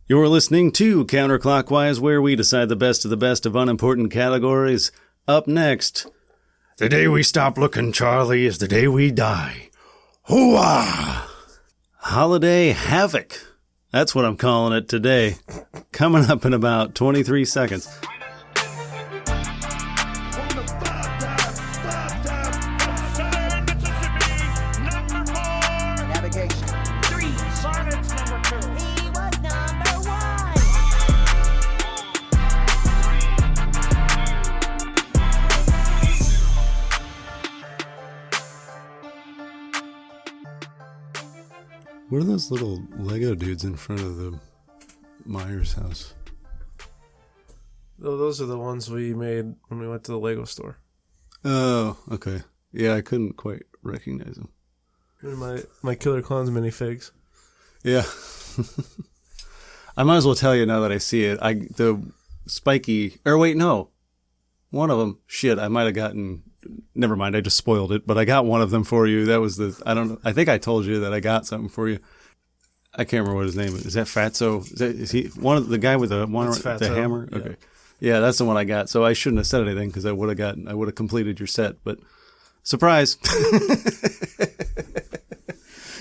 You're listening to Counterclockwise, where we decide the best of unimportant categories. Up next, the day we stop looking, Charlie, is the day we die. Hooah! Holiday Havoc. That's what I'm calling it today. Coming up in about 23 seconds. What are those little Lego dudes in front of the Myers house? Oh, those are the ones we made when we went to the Lego store. Oh, okay. Yeah, I couldn't quite recognize them. My Killer Clowns minifigs. Yeah. I might as well tell you now that I see it. The spiky... Or wait, no. One of them. Shit, I might have gotten... Never mind, I just spoiled it, but I got one of them for you. That was the... I don't know. I think I told you that I got something for you. I can't remember what his name is. Is that Fatso? Is he one of the guy with the hammer? Yeah. Okay. Yeah, that's the one I got. So I shouldn't have said anything because I would have completed your set, but surprise.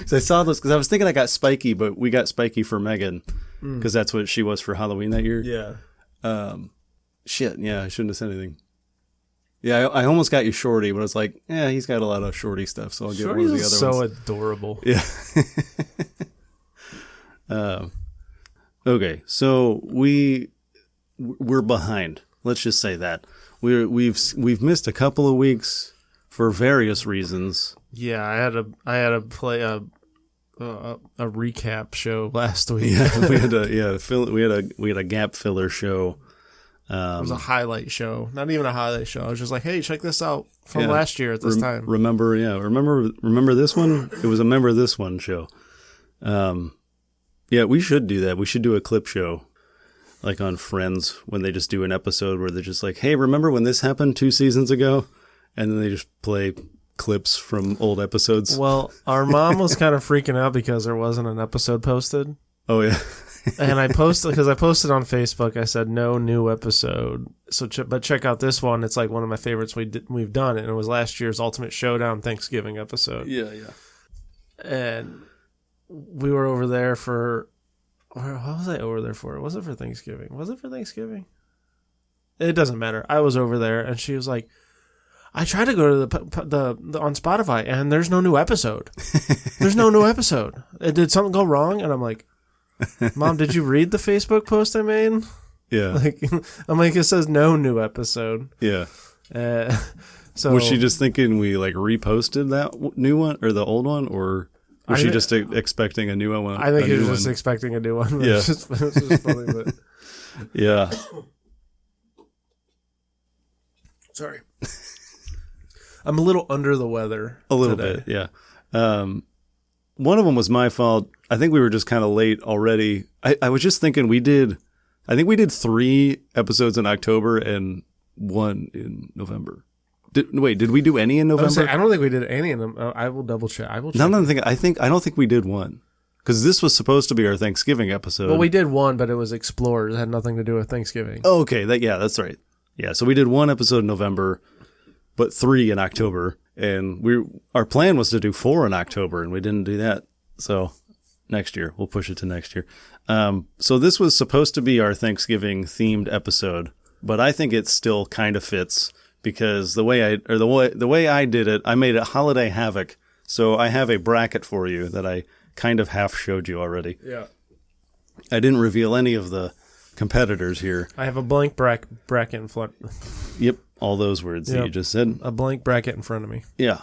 So I saw this because I was thinking I got Spiky, but we got Spiky for Megan because that's what she was for Halloween that year. Yeah. Shit. Yeah, I shouldn't have said anything. Yeah, I almost got you Shorty, but I was like, yeah, he's got a lot of Shorty stuff, so I'll get one of the other so ones. Adorable. Yeah. Okay, so we're behind. Let's just say that we've missed a couple of weeks for various reasons. Yeah, I had to play a recap show last week. Yeah, we had a gap filler show. It was a highlight show. Not even a highlight show. I was just like, hey, check this out from last year at this time. Remember this one? It was a Remember This One show. Yeah, we should do that. We should do a clip show, like on Friends, when they just do an episode where they're just like, hey, remember when this happened 2 seasons ago? And then they just play clips from old episodes. Well, our mom was kind of freaking out because there wasn't an episode posted. Oh, yeah. And I posted on Facebook. I said no new episode. So, but check out this one. It's like one of my favorites we've done, and it was last year's Ultimate Showdown Thanksgiving episode. Yeah. And we were over there for. What was I over there for? Was it for Thanksgiving? It doesn't matter. I was over there, and she was like, "I tried to go to the on Spotify, and there's no new episode. There's no new episode. Did something go wrong?" And I'm like, Mom, did you read the Facebook post I made? Yeah. I'm like, it says no new episode. Yeah. So was she just thinking we like reposted that new one or the old one, or was she just expecting a new one? I think she was just expecting a new one. Yeah. It was just funny, but yeah. Sorry. I'm a little under the weather. A little today. bit, yeah. One of them was my fault. I think we were just kind of late already. I was just thinking we did 3 episodes in October and 1 in November. Did we do any in November? I don't think we did any in them. I will double check. I don't think we did one. Because this was supposed to be our Thanksgiving episode. Well, we did one, but it was Explorers. It had nothing to do with Thanksgiving. Oh, okay. That's right. Yeah, so we did 1 episode in November, but 3 in October. And our plan was to do 4 in October, and we didn't do that. So next year, we'll push it to next year. So this was supposed to be our Thanksgiving themed episode, but I think it still kind of fits because the way I did it, I made it Holiday Havoc. So I have a bracket for you that I kind of half showed you already. Yeah. I didn't reveal any of the competitors here. I have a blank bracket in front. Yep. All those words that you just said. A blank bracket in front of me. Yeah.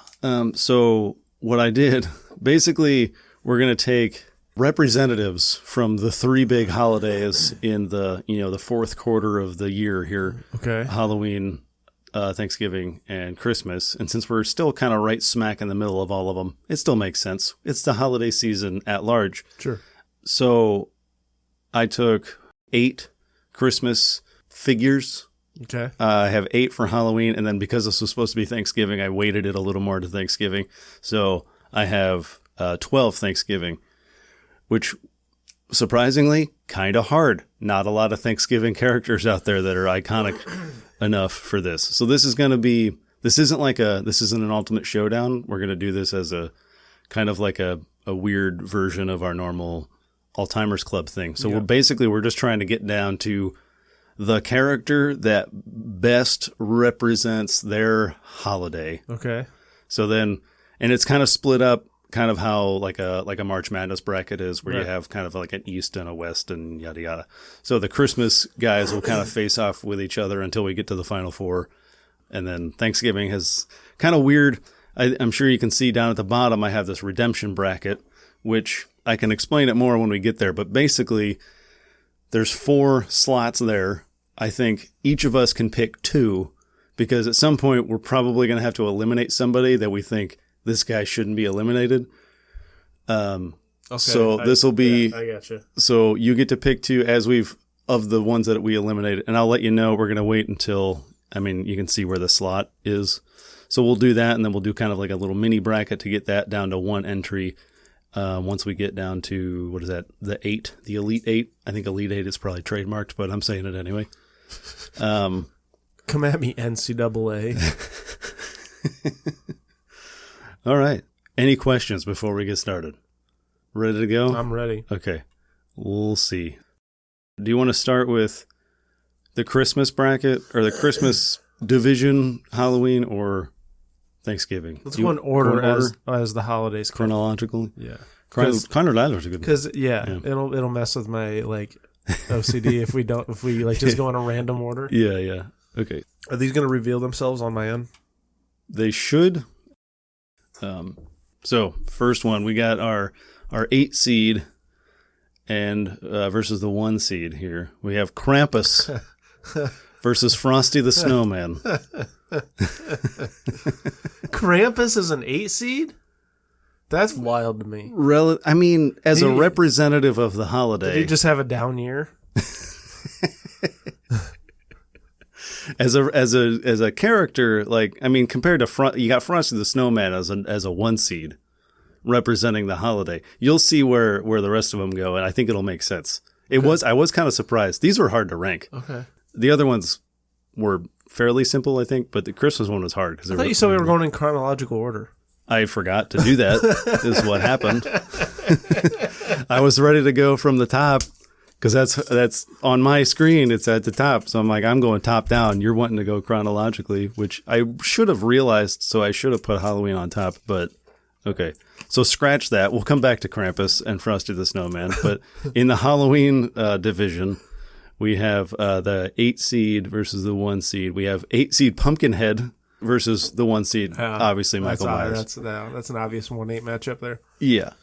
So what I did, basically, we're going to take representatives from the 3 big holidays in the fourth quarter of the year here. Okay. Halloween, Thanksgiving, and Christmas. And since we're still kind of right smack in the middle of all of them, it still makes sense. It's the holiday season at large. Sure. So I took 8 Christmas figures. Okay. I have 8 for Halloween, and then because this was supposed to be Thanksgiving, I weighted it a little more to Thanksgiving. So I have 12 Thanksgiving, which surprisingly, kind of hard. Not a lot of Thanksgiving characters out there that are iconic enough for this. So this isn't an Ultimate Showdown. We're going to do this as a kind of like a weird version of our normal Alzheimer's Club thing. So we're just trying to get down to the character that best represents their holiday. Okay. So then, and it's kind of split up, kind of how like a March Madness bracket is, where you have kind of like an East and a West and yada yada. So the Christmas guys will kind of face off with each other until we get to the Final Four, and then Thanksgiving has kind of weird. I'm sure you can see down at the bottom I have this redemption bracket, which I can explain it more when we get there. But basically, there's 4 slots there. I think each of us can pick 2, because at some point we're probably going to have to eliminate somebody that we think this guy shouldn't be eliminated. Okay, so this will be. Yeah, I gotcha. So you get to pick 2 of the ones that we eliminated, and I'll let you know. We're going to wait until. You can see where the slot is. So we'll do that, and then we'll do kind of like a little mini bracket to get that down to 1 entry. Once we get down to, what is that? The 8, the Elite 8. I think Elite 8 is probably trademarked, but I'm saying it anyway. Come at me, NCAA. All right. Any questions before we get started? Ready to go? I'm ready. Okay. We'll see. Do you want to start with the Christmas bracket or the Christmas division, Halloween, or Thanksgiving? Let's go in order as the holidays come. Chronologically? Yeah. Chronologically. Because it'll mess with my like OCD if we just go in a random order. Yeah. Okay. Are these going to reveal themselves on my end? They should. So first one, we got our 8 seed and versus the 1 seed here. We have Krampus versus Frosty the Snowman. Krampus is an 8 seed? That's wild to me. As a representative of the holiday. Did he just have a down year? As a character, compared to you got Frosty the Snowman as a 1 seed representing the holiday. You'll see where the rest of them go, and I think it'll make sense. I was kind of surprised. These were hard to rank. Okay. The other ones were fairly simple, I think, but the Christmas one was hard. I thought you said we were going in chronological order. I forgot to do that, is what happened. I was ready to go from the top, because that's on my screen. It's at the top. So I'm like, I'm going top down. You're wanting to go chronologically, which I should have realized. So I should have put Halloween on top, but okay. So scratch that. We'll come back to Krampus and Frosty the Snowman. But in the Halloween division, we have the 8 seed versus the 1 seed. We have 8 seed Pumpkinhead versus the 1 seed, obviously Michael Myers. That's an obvious 1-8 matchup there. Yeah.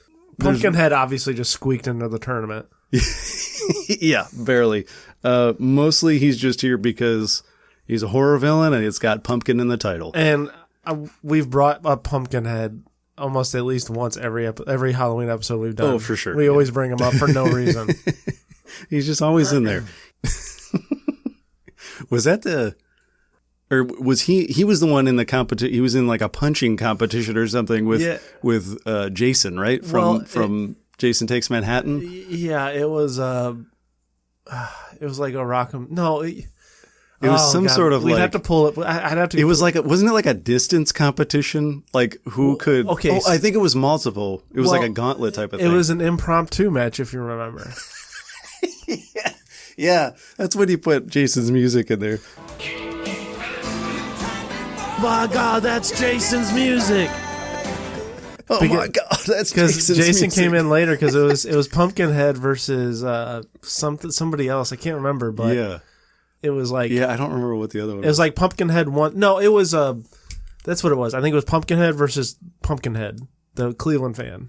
Pumpkinhead obviously just squeaked into the tournament. Yeah, barely. Mostly he's just here because he's a horror villain and it's got pumpkin in the title. And we've brought up Pumpkinhead almost at least once every Halloween episode we've done. Oh, for sure. We always bring him up for no reason. He's just always in there. Was that or was he was the one in the competition? He was in like a punching competition or something with Jason, right? From Jason Takes Manhattan. Yeah, it was like a Rock'em. No, it was sort of we'd like. Have to pull it. I'd have to. It was like wasn't it like a distance competition? Like who could? Okay, I think it was multiple. It was like a gauntlet type of thing. It was an impromptu match, if you remember. Yeah, that's when he put Jason's music in there. My God, that's Jason's music. Oh my God, that's because Jason came in later because it was Pumpkinhead versus somebody else. I can't remember, but yeah, it was like I don't remember what the other one. It was like Pumpkinhead won. No, it was that's what it was. I think it was Pumpkinhead versus Pumpkinhead, the Cleveland fan.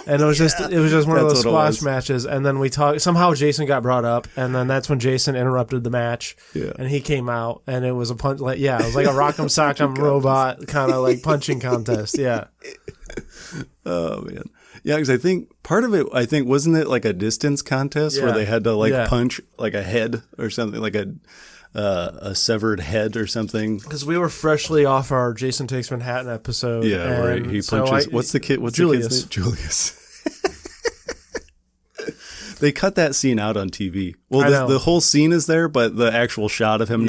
And it was just one of those squash matches. And then we talked. Somehow Jason got brought up, and then that's when Jason interrupted the match. Yeah. And he came out, and it was a punch. It was like a Rock'em Sock'em Robot kind of like punching contest. Yeah. Oh man. Yeah, because I think part of it, wasn't it like a distance contest where they had to punch like a head or something, like a severed head or something. Because we were freshly off our Jason Takes Manhattan episode. Yeah, right. He punches. What's the kid? What's Julius. the kid's name? Julius. They cut that scene out on TV. Well, I know. the whole scene is there, but the actual shot of him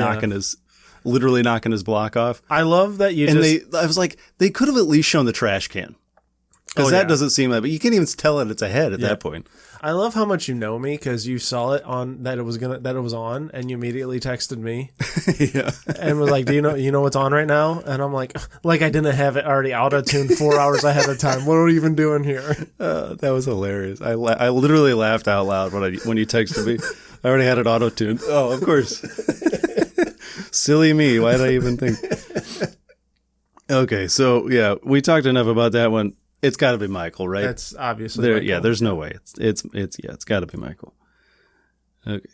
literally knocking his block off. I love that you I was like, they could have at least shown the trash can. Because that doesn't seem like, but you can't even tell it it's a head at that point. I love how much you know me because you saw it on that it was on, and you immediately texted me. Yeah. And was like, "Do you know what's on right now?" And I'm like I didn't have it already auto-tuned 4 hours ahead of time. What are we even doing here? That was hilarious. I literally laughed out loud when you texted me. I already had it auto-tuned. Oh, of course. Silly me. Why did I even think? Okay, so yeah, we talked enough about that one. It's got to be Michael, right? That's obviously Michael. Yeah, there's no way. It's got to be Michael. Okay.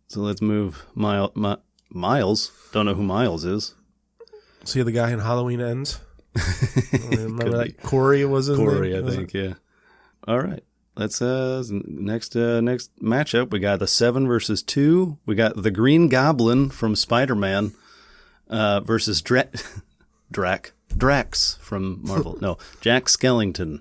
So let's move Miles. Don't know who Miles is. See the guy in Halloween Ends? Remember that Corey was his Corey, name? I think, yeah. All right. Let's next matchup, we got the 7 versus 2. We got the Green Goblin from Spider-Man versus Drax from Marvel. No, Jack Skellington.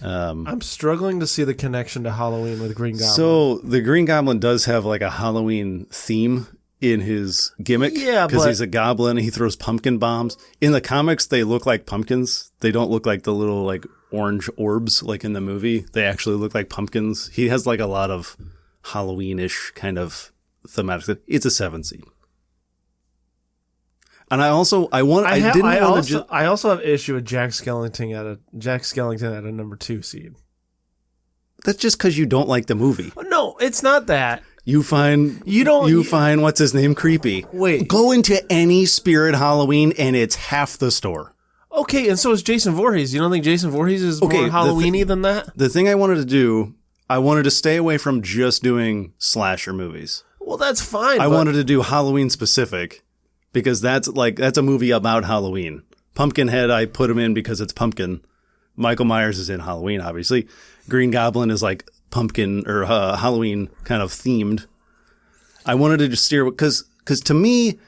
I'm struggling to see the connection to Halloween with Green Goblin. So the Green Goblin does have like a Halloween theme in his gimmick. Yeah, because he's a goblin. He throws pumpkin bombs. In the comics, they look like pumpkins. They don't look like the little like orange orbs like in the movie. They actually look like pumpkins. He has like a lot of Halloween-ish kind of thematic. It's a 7 seed. And I also have issue with Jack Skellington at a number 2 seed. That's just because you don't like the movie. No, it's not that. You find what's his name creepy. Wait, go into any Spirit Halloween and it's half the store. Okay, and so is Jason Voorhees. You don't think Jason Voorhees is more Halloween-y than that? The thing I wanted to do, I wanted to stay away from just doing slasher movies. Well, that's fine. I wanted to do Halloween specific. Because that's a movie about Halloween. Pumpkinhead, I put him in because it's pumpkin. Michael Myers is in Halloween, obviously. Green Goblin is like pumpkin or Halloween kind of themed. I wanted to just steer because to me,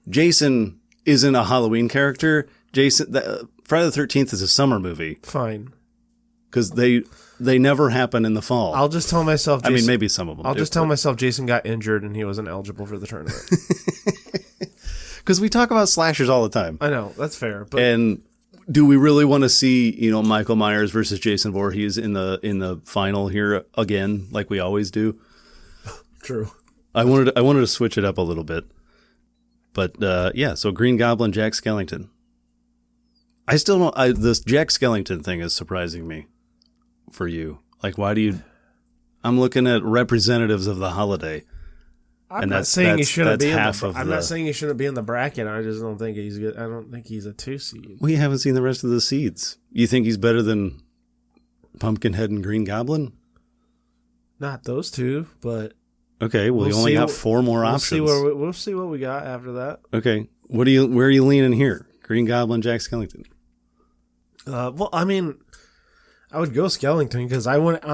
Jason isn't a Halloween character. Friday the 13th is a summer movie. Fine. Because they never happen in the fall. I'll just tell myself. I mean, maybe some of them. I'll just tell myself Jason got injured and he wasn't eligible for the tournament. Because we talk about slashers all the time. I know, that's fair. But and do we really want to see, Michael Myers versus Jason Voorhees in the final here again, like we always do? True. I wanted to switch it up a little bit. But so Green Goblin, Jack Skellington. I still don't. This Jack Skellington thing is surprising me for you. Like, why do you? I'm looking at representatives of the holiday. I'm not saying he shouldn't be in the bracket. I just don't think he's good. I don't think he's a 2 seed. We haven't seen the rest of the seeds. You think he's better than Pumpkinhead and Green Goblin? Not those two, but okay. Well, you only got 4 more options. We'll see what we got after that. Okay. Where are you leaning here? Green Goblin, Jack Skellington. Well, I mean, I would go Skellington because I wouldn't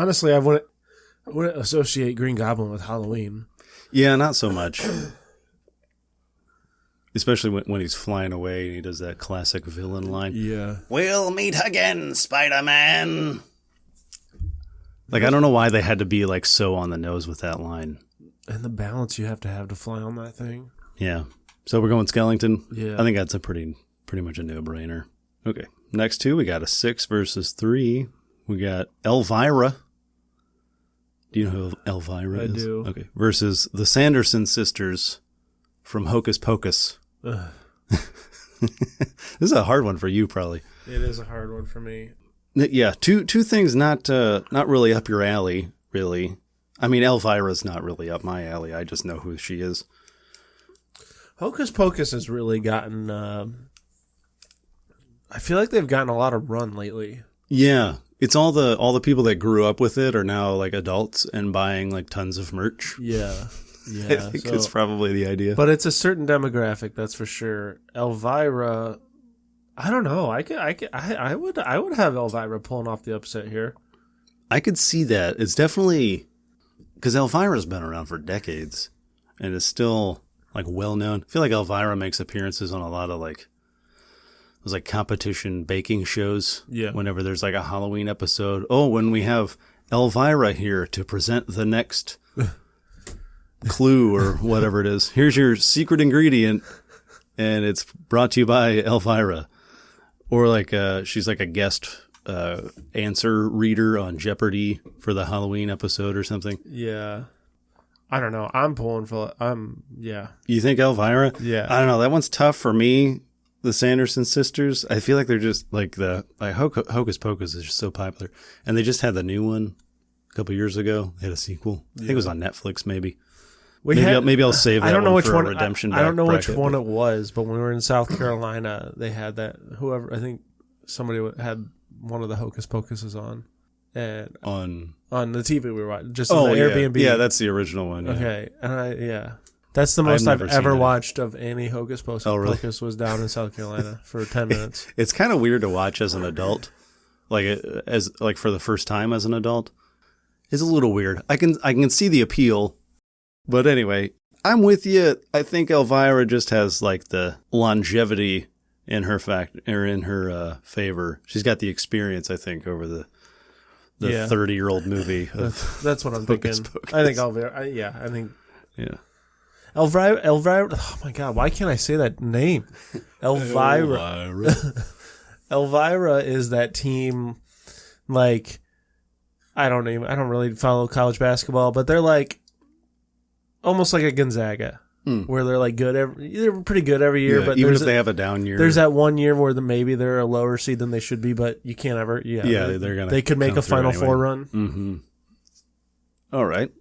associate Green Goblin with Halloween. Yeah, not so much. Especially when he's flying away and he does that classic villain line. Yeah. We'll meet again, Spider-Man. Like, I don't know why they had to be like so on the nose with that line. And the balance you have to fly on that thing. Yeah. So we're going Skellington? Yeah. I think that's a pretty much a no-brainer. Okay. Next 2, we got a 6 versus 3. We got Elvira. Do you know who Elvira is? I do. Okay. Versus the Sanderson sisters from Hocus Pocus. This is a hard one for you, probably. It is a hard one for me. Yeah, two things not really up your alley, really. I mean, Elvira's not really up my alley. I just know who she is. Hocus Pocus has really gotten... I feel like they've gotten a lot of run lately. Yeah. It's all the people that grew up with it are now like adults and buying like tons of merch. Yeah. I think it's probably the idea. But it's a certain demographic, that's for sure. Elvira, I don't know. I would have Elvira pulling off the upset here. I could see that. It's definitely because Elvira's been around for decades and is still like well known. I feel like Elvira makes appearances on a lot of like those like competition baking shows. Yeah. Whenever there's like a Halloween episode. Oh, when we have Elvira here to present the next clue or whatever it is. Here's your secret ingredient, and it's brought to you by Elvira. Or like she's like a guest answer reader on Jeopardy for the Halloween episode or something. Yeah. I don't know. I'm pulling for... yeah. You think Elvira? Yeah. I don't know. That one's tough for me. The Sanderson sisters. I feel like they're just like Hocus Pocus is just so popular. And they just had the new one a couple years ago. They had a sequel. I think it was on Netflix maybe. Maybe I'll save that. I don't know which for one. A redemption I don't know which bracket, one it was, but when we were in South Carolina, they had that. I think somebody had one of the Hocus Pocuses on, and on the TV we were watching, just on the Airbnb. Yeah, that's the original one. Yeah. Okay, and that's the most I've ever watched of any Hocus Pocus. Oh, really? Pocus was down in South Carolina for 10 minutes. It's kind of weird to watch as an adult, like for the first time as an adult. It's a little weird. I can see the appeal. But anyway, I'm with you. I think Elvira just has like the longevity in her favor. She's got the experience, I think, over the 30-year-old movie. That's what I'm thinking. Pocus. I think Elvira. I think. Yeah. Elvira. Oh my God! Why can't I say that name? Elvira. Elvira is that team. Like, I don't really follow college basketball, but they're like. Almost like a Gonzaga, where they're like good. They're pretty good every year, but even if they have a down year, there's that one year where maybe they're a lower seed than they should be, but you can't ever. Yeah, they're gonna. They could make a Final Four run. Mm-hmm. All right,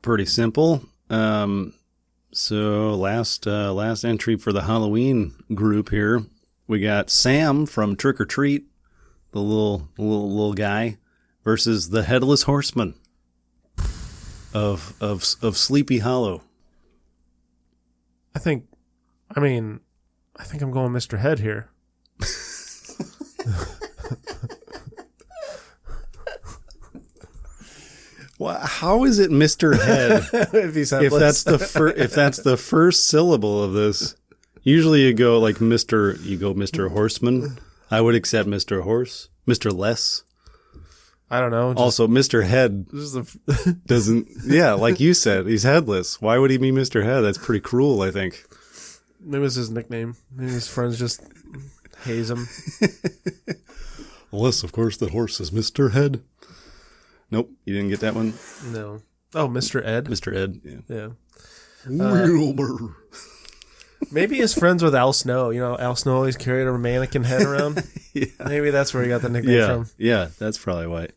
pretty simple. So last entry for the Halloween group here, we got Sam from Trick or Treat, the little guy, versus the Headless Horseman. Of Sleepy Hollow. I think I'm going Mr. Head here. Well, how is it Mr. Head? if that's the first syllable of this? Usually you go like Mr. Horseman. I would accept Mr. Horse, Mr. Less. I don't know. Also, Mr. Head doesn't... Yeah, like you said, he's headless. Why would he be Mr. Head? That's pretty cruel, I think. Maybe it's his nickname. Maybe his friends just haze him. Unless, of course, the horse is Mr. Head. Nope, you didn't get that one? No. Oh, Mr. Ed? Mr. Ed, yeah. Wilbur. Maybe he's friends with Al Snow. You know, Al Snow always carried a mannequin head around. Yeah. Maybe that's where he got the nickname from. Yeah, that's probably why.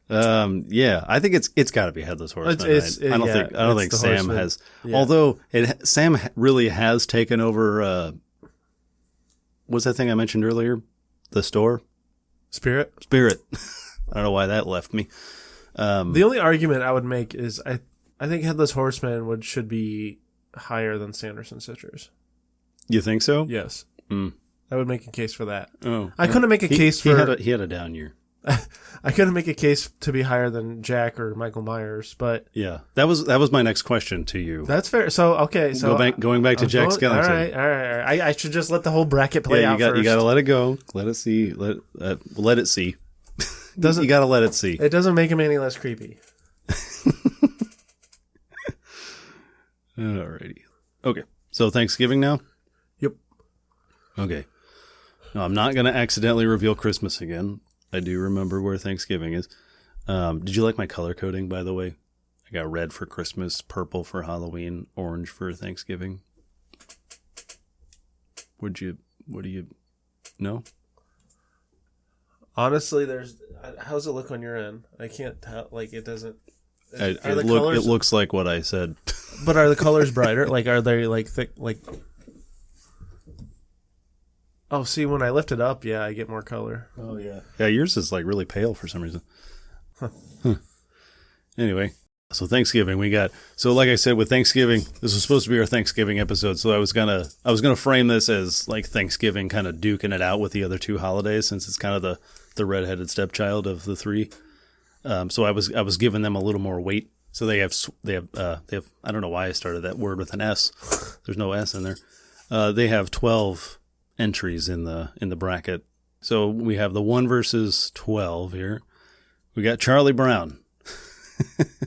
I think it's got to be Headless Horseman. I don't think Sam Horseman. Has. Yeah. Although Sam really has taken over. What's that thing I mentioned earlier? The store. Spirit. I don't know why that left me. The only argument I would make is I think Headless Horseman should be higher than Sanderson Sisters. You think so? Yes. I would make a case for that. Oh, I couldn't make a case for... He had a down year. I couldn't make a case to be higher than Jack or Michael Myers, but... Yeah, that was my next question to you. That's fair. So, okay. So going back to Jack Skellington. All right. I should just let the whole bracket play out first. You got to let it go. Let it see. Let it see. You got to let it see. It doesn't make him any less creepy. Alrighty. Okay. So Thanksgiving now? Yep. Okay. No, I'm not going to accidentally reveal Christmas again. I do remember where Thanksgiving is. Did you like my color coding, by the way? I got red for Christmas, purple for Halloween, orange for Thanksgiving. What do you know? Honestly, how's it look on your end? I can't tell. Like, it doesn't. It looks like what I said. But are the colors brighter? Like, are they like thick? Like, oh, see, when I lift it up, yeah, I get more color. Oh yeah. Yeah, yours is like really pale for some reason. Huh. Anyway, so Thanksgiving like I said with Thanksgiving, this was supposed to be our Thanksgiving episode. So I was gonna frame this as like Thanksgiving kind of duking it out with the other two holidays since it's kind of the redheaded stepchild of the three. So I was giving them a little more weight. So they have I don't know why I started that word with an S. There's no S in there. They have 12 entries in the bracket. So we have the 1 versus 12 here. we got Charlie Brown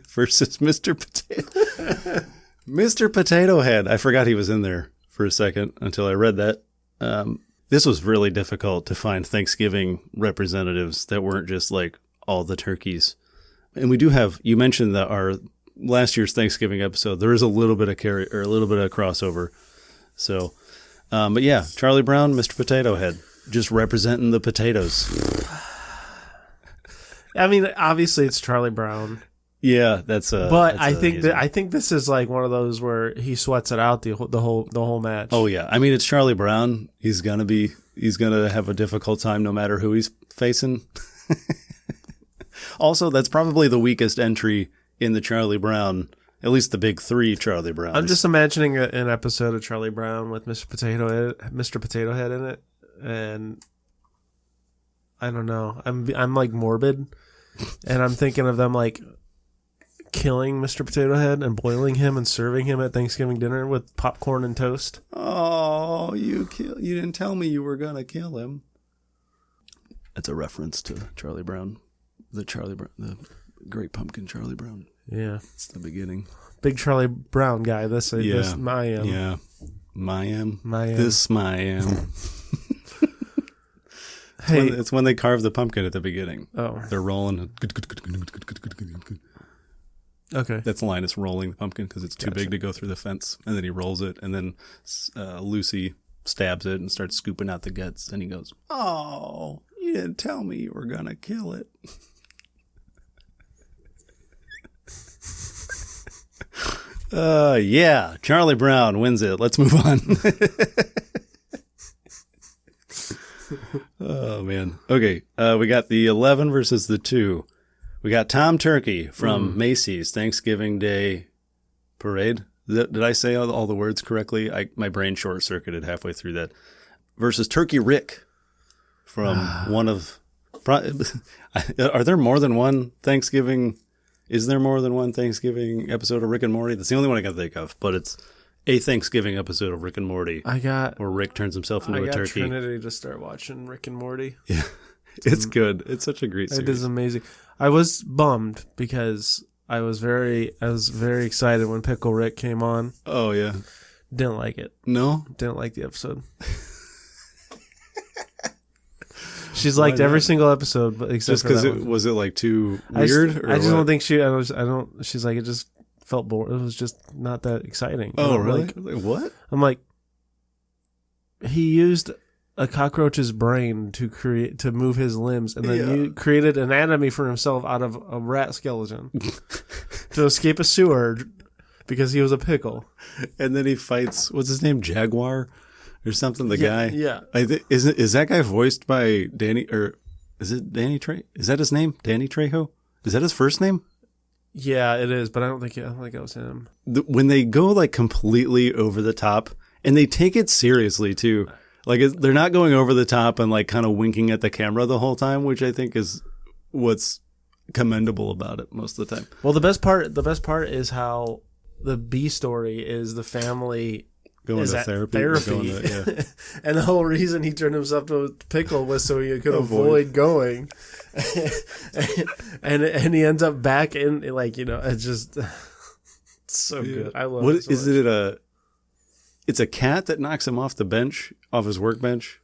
versus Mr. Potato. Mr. Potato Head. I forgot he was in there for a second until I read that. This was really difficult to find Thanksgiving representatives that weren't just like all the turkeys. And we do have, you mentioned that our last year's Thanksgiving episode, there is a little bit of a little bit of crossover. So, but yeah, Charlie Brown, Mr. Potato Head, just representing the potatoes. I mean, obviously it's Charlie Brown. Yeah, But I think this is like one of those where he sweats it out the whole match. Oh yeah, I mean it's Charlie Brown. He's gonna have a difficult time no matter who he's facing. Also, that's probably the weakest entry in the Charlie Brown, at least the big three Charlie Browns. I'm just imagining an episode of Charlie Brown with Mr. Potato Head in it, and I don't know. I'm like morbid, and I'm thinking of them like killing Mr. Potato Head and boiling him and serving him at Thanksgiving dinner with popcorn and toast. Oh, you didn't tell me you were gonna kill him. That's a reference to Charlie Brown, the Great Pumpkin Charlie Brown. Yeah, it's the beginning. Big Charlie Brown guy. This Mayim. Yeah, Mayim. This Mayim. Hey, it's when they carve the pumpkin at the beginning. Oh, they're rolling. Okay. That's the line. It's rolling the pumpkin because it's too big to go through the fence. And then he rolls it. And then Lucy stabs it and starts scooping out the guts. And he goes, "Oh, you didn't tell me you were going to kill it." Yeah. Charlie Brown wins it. Let's move on. Oh, man. Okay. We got the 11 versus the 2. We got Tom Turkey from Macy's Thanksgiving Day Parade. Did I say all the words correctly? My brain short-circuited halfway through that. Versus Turkey Rick from one of... Are there more than one Thanksgiving... Is there more than one Thanksgiving episode of Rick and Morty? That's the only one I can think of, but it's a Thanksgiving episode of Rick and Morty. Where Rick turns himself into a turkey. I got Trinity to start watching Rick and Morty. Yeah. It's good. It's such a great series. It is amazing. I was bummed because I was very excited when Pickle Rick came on. Oh yeah. Didn't like it. No? Didn't like the episode. She's liked every single episode, but except just because was it like too weird? I just don't think she. I don't. She's like, it just felt boring. It was just not that exciting. Oh really? Like, what? I'm like, he used a cockroach's brain to move his limbs, and then you created anatomy for himself out of a rat skeleton to escape a sewer because he was a pickle. And then he fights, what's his name, Jaguar or something? The guy. Yeah. Is that guy voiced by Danny, or is it Danny Trejo? Is that his name? Danny Trejo? Is that his first name? Yeah, it is, but I don't think it was him. When they go like completely over the top, and they take it seriously too. Like, they're not going over the top and like kind of winking at the camera the whole time, which I think is what's commendable about it most of the time. Well, the best part is how the B story is the family going to therapy. And the whole reason he turned himself to a pickle was so he could avoid going. and he ends up back in, like, it's just it's so good. I love it. Is it it's a cat that knocks him off the bench, off his workbench,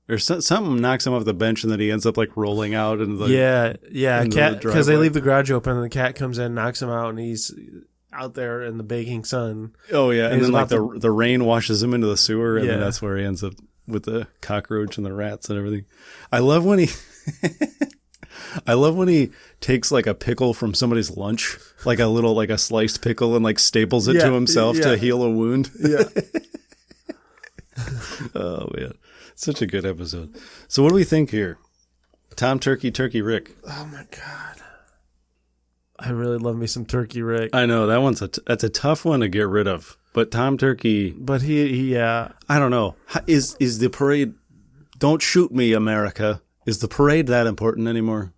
or something knocks him off the bench, and then he ends up like rolling out into the cat, because they leave the garage open, and the cat comes in, knocks him out, and he's out there in the baking sun. Oh yeah, and then like the rain washes him into the sewer, and then that's where he ends up with the cockroach and the rats and everything. I love when he takes like a pickle from somebody's lunch, like a sliced pickle, and like staples it to himself to heal a wound. Yeah. Oh man, such a good episode. So what do we think here? Tom Turkey Rick. Oh my god, I really love me some Turkey Rick. I know that's a tough one to get rid of, but Tom Turkey. But he I don't know. Is the parade? Don't shoot me, America. Is the parade that important anymore?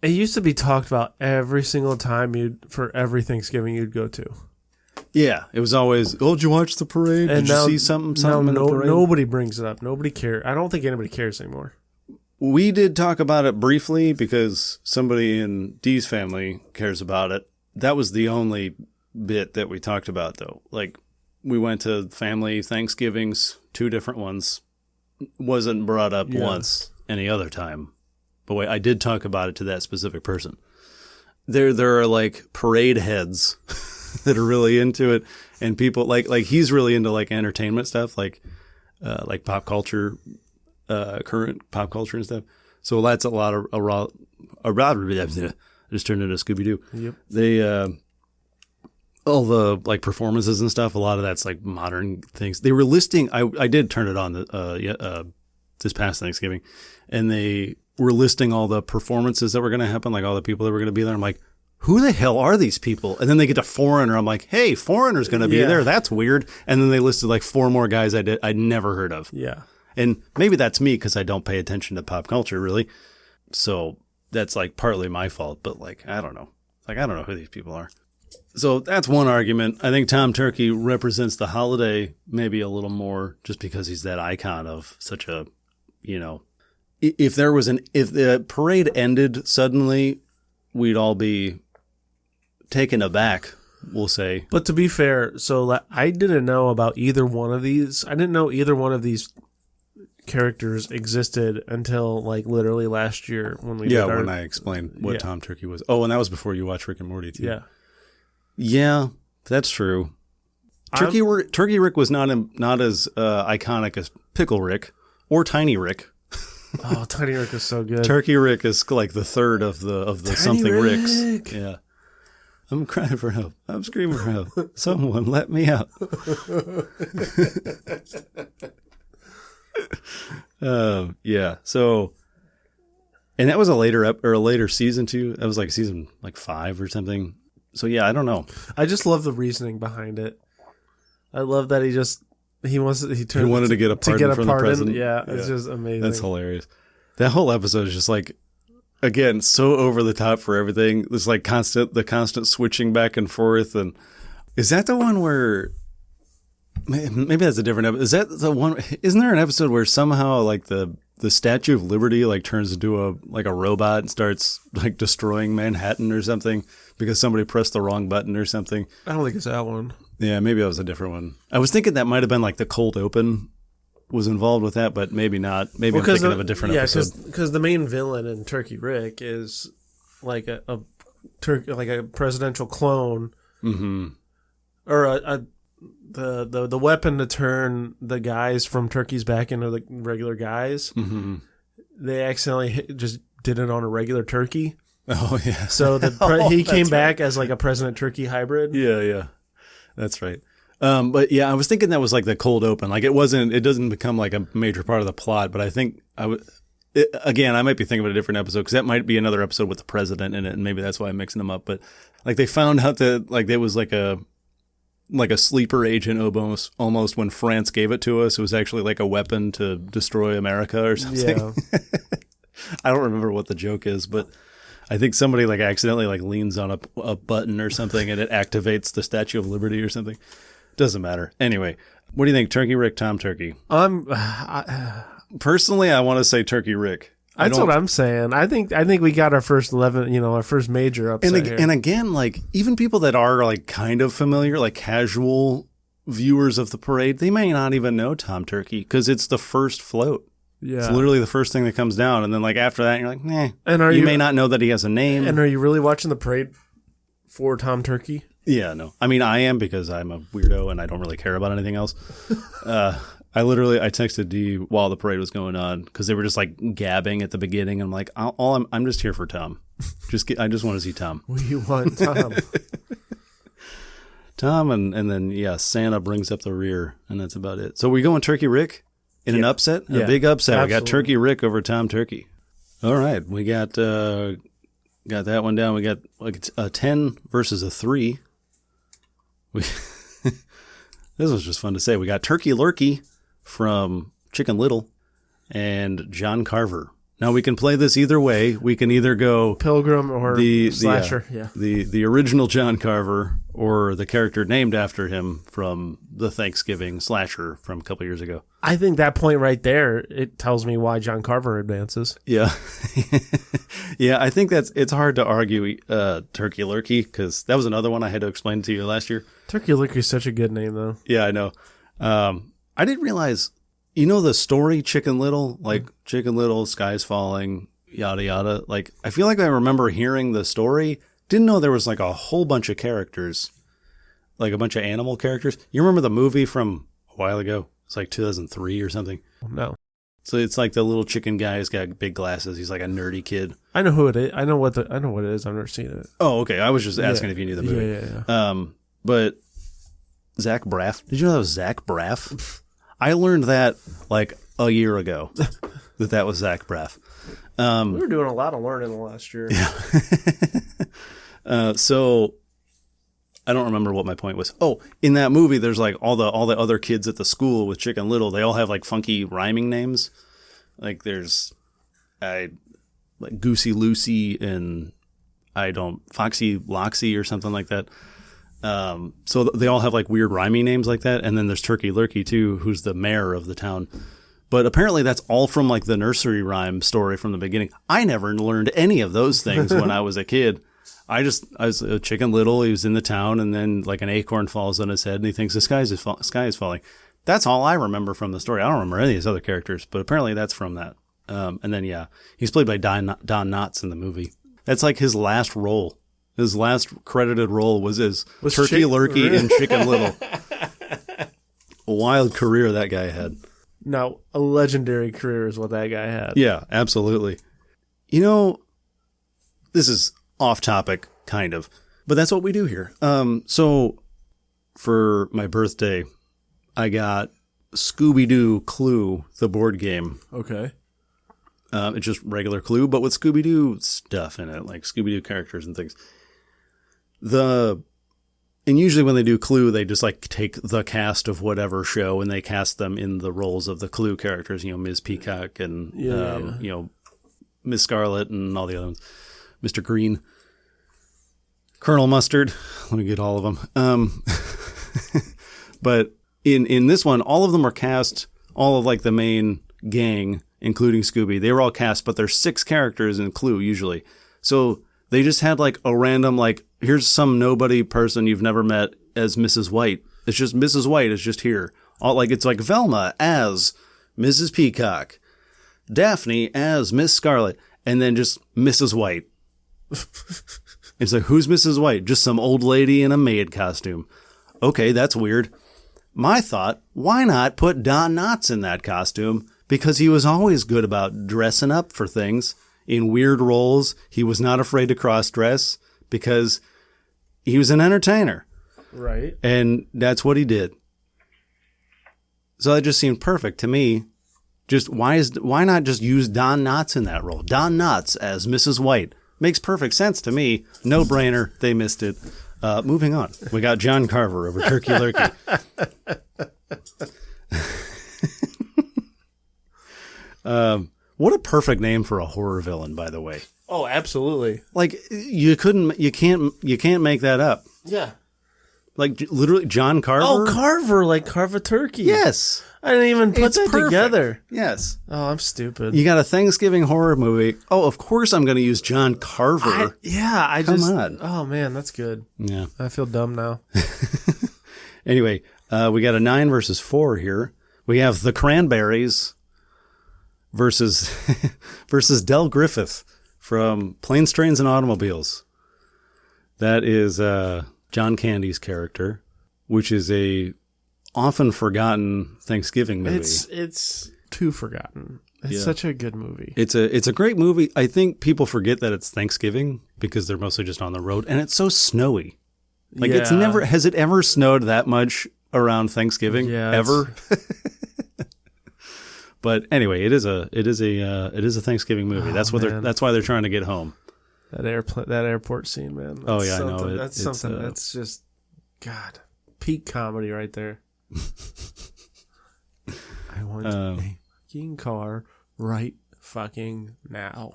It used to be talked about every single time for every Thanksgiving you'd go to. Yeah, it was always, did you watch the parade? And did you see something in the parade? Nobody brings it up. Nobody cares. I don't think anybody cares anymore. We did talk about it briefly because somebody in Dee's family cares about it. That was the only bit that we talked about, though. Like, we went to family Thanksgivings, 2 different ones. Wasn't brought up once any other time. But wait, I did talk about it to that specific person. There are like parade heads that are really into it, and people like he's really into like entertainment stuff, like pop culture, current pop culture and stuff. So that's a lot of I just turned into Scooby Doo. Yep. They all the like performances and stuff. A lot of that's like modern things. They were listing. I did turn it on this past Thanksgiving, and they were listing all the performances that were going to happen, like all the people that were going to be there. I'm like, who the hell are these people? And then they get to Foreigner. I'm like, hey, Foreigner's going to be there. That's weird. And then they listed like 4 more guys I'd never heard of. Yeah. And maybe that's me because I don't pay attention to pop culture really. So that's like partly my fault. But like, I don't know. Like, I don't know who these people are. So that's one argument. I think Tom Turkey represents the holiday maybe a little more just because he's that icon of such a, you know, if the parade ended suddenly, we'd all be taken aback, we'll say. But to be fair, so I didn't know about either one of these. I didn't know either one of these characters existed until like literally last year when we did when I explained what Tom Turkey was. Oh, and that was before you watched Rick and Morty too. Yeah. Yeah, that's true. Turkey Rick was not as iconic as Pickle Rick or Tiny Rick. Oh, Tiny Rick is so good. Turkey Rick is like the third of the Tiny something Rick. Ricks. Yeah. I'm crying for help. I'm screaming for help. Someone let me out. Yeah. So, and that was a later season too. That was like season like 5 or something. So yeah, I don't know. I just love the reasoning behind it. I love that he wanted to get a pardon from the president. Yeah, it's just amazing. That's hilarious. That whole episode is just like, again, so over the top for everything. There's like the constant switching back and forth. And is that the one where maybe that's a different episode? Is that the one? Isn't there an episode where somehow like the Statue of Liberty like turns into a robot and starts like destroying Manhattan or something because somebody pressed the wrong button or something? I don't think it's that one. Yeah, maybe that was a different one. I was thinking that might have been like the cold open was involved with that, but maybe not. Maybe I'm thinking of a different episode. Yeah, because the main villain in Turkey Rick is like a presidential clone, or the weapon to turn the guys from turkeys back into the regular guys. Mm-hmm. They accidentally just did it on a regular turkey. Oh yeah. So he came back as like a President Turkey hybrid. Yeah. That's right. But yeah, I was thinking that was like the cold open. Like it doesn't become like a major part of the plot, but I think again, I might be thinking about a different episode because that might be another episode with the president in it. And maybe that's why I'm mixing them up. But like they found out that like there was like a sleeper agent almost when France gave it to us. It was actually like a weapon to destroy America or something. Yeah. I don't remember what the joke is, but I think somebody like accidentally like leans on a button or something and it activates the Statue of Liberty or something. Doesn't matter. Anyway, what do you think, Turkey Rick, Tom Turkey? Personally, I want to say Turkey Rick. That's what I'm saying. I think we got our first 11, our first major upset here. And again, like even people that are like kind of familiar, like casual viewers of the parade, they may not even know Tom Turkey because it's the first float. Yeah. It's literally the first thing that comes down. And then like after that, you're like, nah. And you may not know that he has a name. And are you really watching the parade for Tom Turkey? Yeah, no. I mean, I am because I'm a weirdo and I don't really care about anything else. I texted Dee while the parade was going on because they were just like gabbing at the beginning. I'm like, I'm just here for Tom. I just want to see Tom. We want Tom. Tom, and then Santa brings up the rear, and that's about it. So we going Turkey Rick in an upset, a big upset. Absolutely. We got Turkey Rick over Tom Turkey. All right, we got that one down. We got like a 10 versus a 3. This was just fun to say. We got Turkey Lurkey from Chicken Little and John Carver. Now we can play this either way. We can either go Pilgrim or Slasher. The original John Carver or the character named after him from the Thanksgiving slasher from a couple years ago. I think that point right there, it tells me why John Carver advances. Yeah. Yeah, I think it's hard to argue Turkey Lurkey, because that was another one I had to explain to you last year. Turkey Lurkey is such a good name, though. Yeah, I know. I didn't realize, you know the story Chicken Little? Like, Chicken Little, Skies Falling, yada yada. Like, I feel like I remember hearing the story. Didn't know there was like a whole bunch of characters. Like a bunch of animal characters. You remember the movie from a while ago? It's like 2003 or something. No. So it's like the little chicken guy who's got big glasses. He's like a nerdy kid. I know who it is. I know what it is. I've never seen it. Oh, okay. I was just asking if you knew the movie. Yeah. But Zach Braff. Did you know that was Zach Braff? I learned that like a year ago that was Zach Braff. We were doing a lot of learning last year. Yeah. So I don't remember what my point was. Oh, in that movie, there's like all the other kids at the school with Chicken Little. They all have like funky rhyming names. Like there's like Goosey Lucy and Foxy Loxy or something like that. So they all have like weird rhyming names like that. And then there's Turkey Lurkey too, who's the mayor of the town. But apparently that's all from like the nursery rhyme story from the beginning. I never learned any of those things when I was a kid. I was a Chicken Little. He was in the town, and then like an acorn falls on his head, and he thinks the sky is falling. That's all I remember from the story. I don't remember any of these other characters, but apparently that's from that. And then he's played by Don Knotts in the movie. That's like his last role. His last credited role was Turkey Lurkey in Chicken Little. A wild career that guy had. No, a legendary career is what that guy had. Yeah, absolutely. You know, this is off topic, kind of, but that's what we do here. So for my birthday, I got Scooby-Doo Clue, the board game. Okay. It's just regular Clue, but with Scooby-Doo stuff in it, like Scooby-Doo characters and things. And usually when they do Clue, they just like take the cast of whatever show and they cast them in the roles of the Clue characters, Ms. Peacock and, Miss Scarlet and all the other ones. Mr. Green, Colonel Mustard. Let me get all of them. But in this one, all of them are cast, all of like the main gang, including Scooby. They were all cast, but there's 6 characters in Clue usually. So they just had like a random, like, here's some nobody person you've never met as Mrs. White. It's just Mrs. White is just here. It's like Velma as Mrs. Peacock, Daphne as Miss Scarlet, and then just Mrs. White. It's like, who's Mrs. White? Just some old lady in a maid costume. Okay, that's weird. My thought, why not put Don Knotts in that costume? Because he was always good about dressing up for things in weird roles. He was not afraid to cross-dress because he was an entertainer. Right. And that's what he did. So that just seemed perfect to me. Just why not just use Don Knotts in that role? Don Knotts as Mrs. White. Makes perfect sense to me. No brainer. They missed it. Moving on. We got John Carver over Turkey Lurkey. What a perfect name for a horror villain, by the way. Oh, absolutely. Like you can't make that up. Yeah. Like literally John Carver. Oh, Carver, like carve a turkey. Yes. I didn't even put that perfect together. Yes. Oh, I'm stupid. You got a Thanksgiving horror movie. Oh, of course I'm going to use John Carver. Come on. Oh man, that's good. Yeah. I feel dumb now. Anyway, we got a 9 versus 4 here. We have the Cranberries versus Del Griffith from Planes, Trains, and Automobiles. That is John Candy's character, which is a often forgotten Thanksgiving movie. It's too forgotten. It's such a good movie. It's a great movie. I think people forget that it's Thanksgiving because they're mostly just on the road, and it's so snowy. Like has it ever snowed that much around Thanksgiving ever? But anyway, it is a Thanksgiving movie. That's why they're trying to get home. That airport scene, man. Oh yeah, I know. That's something. That's just peak comedy right there. I want a fucking car right fucking now.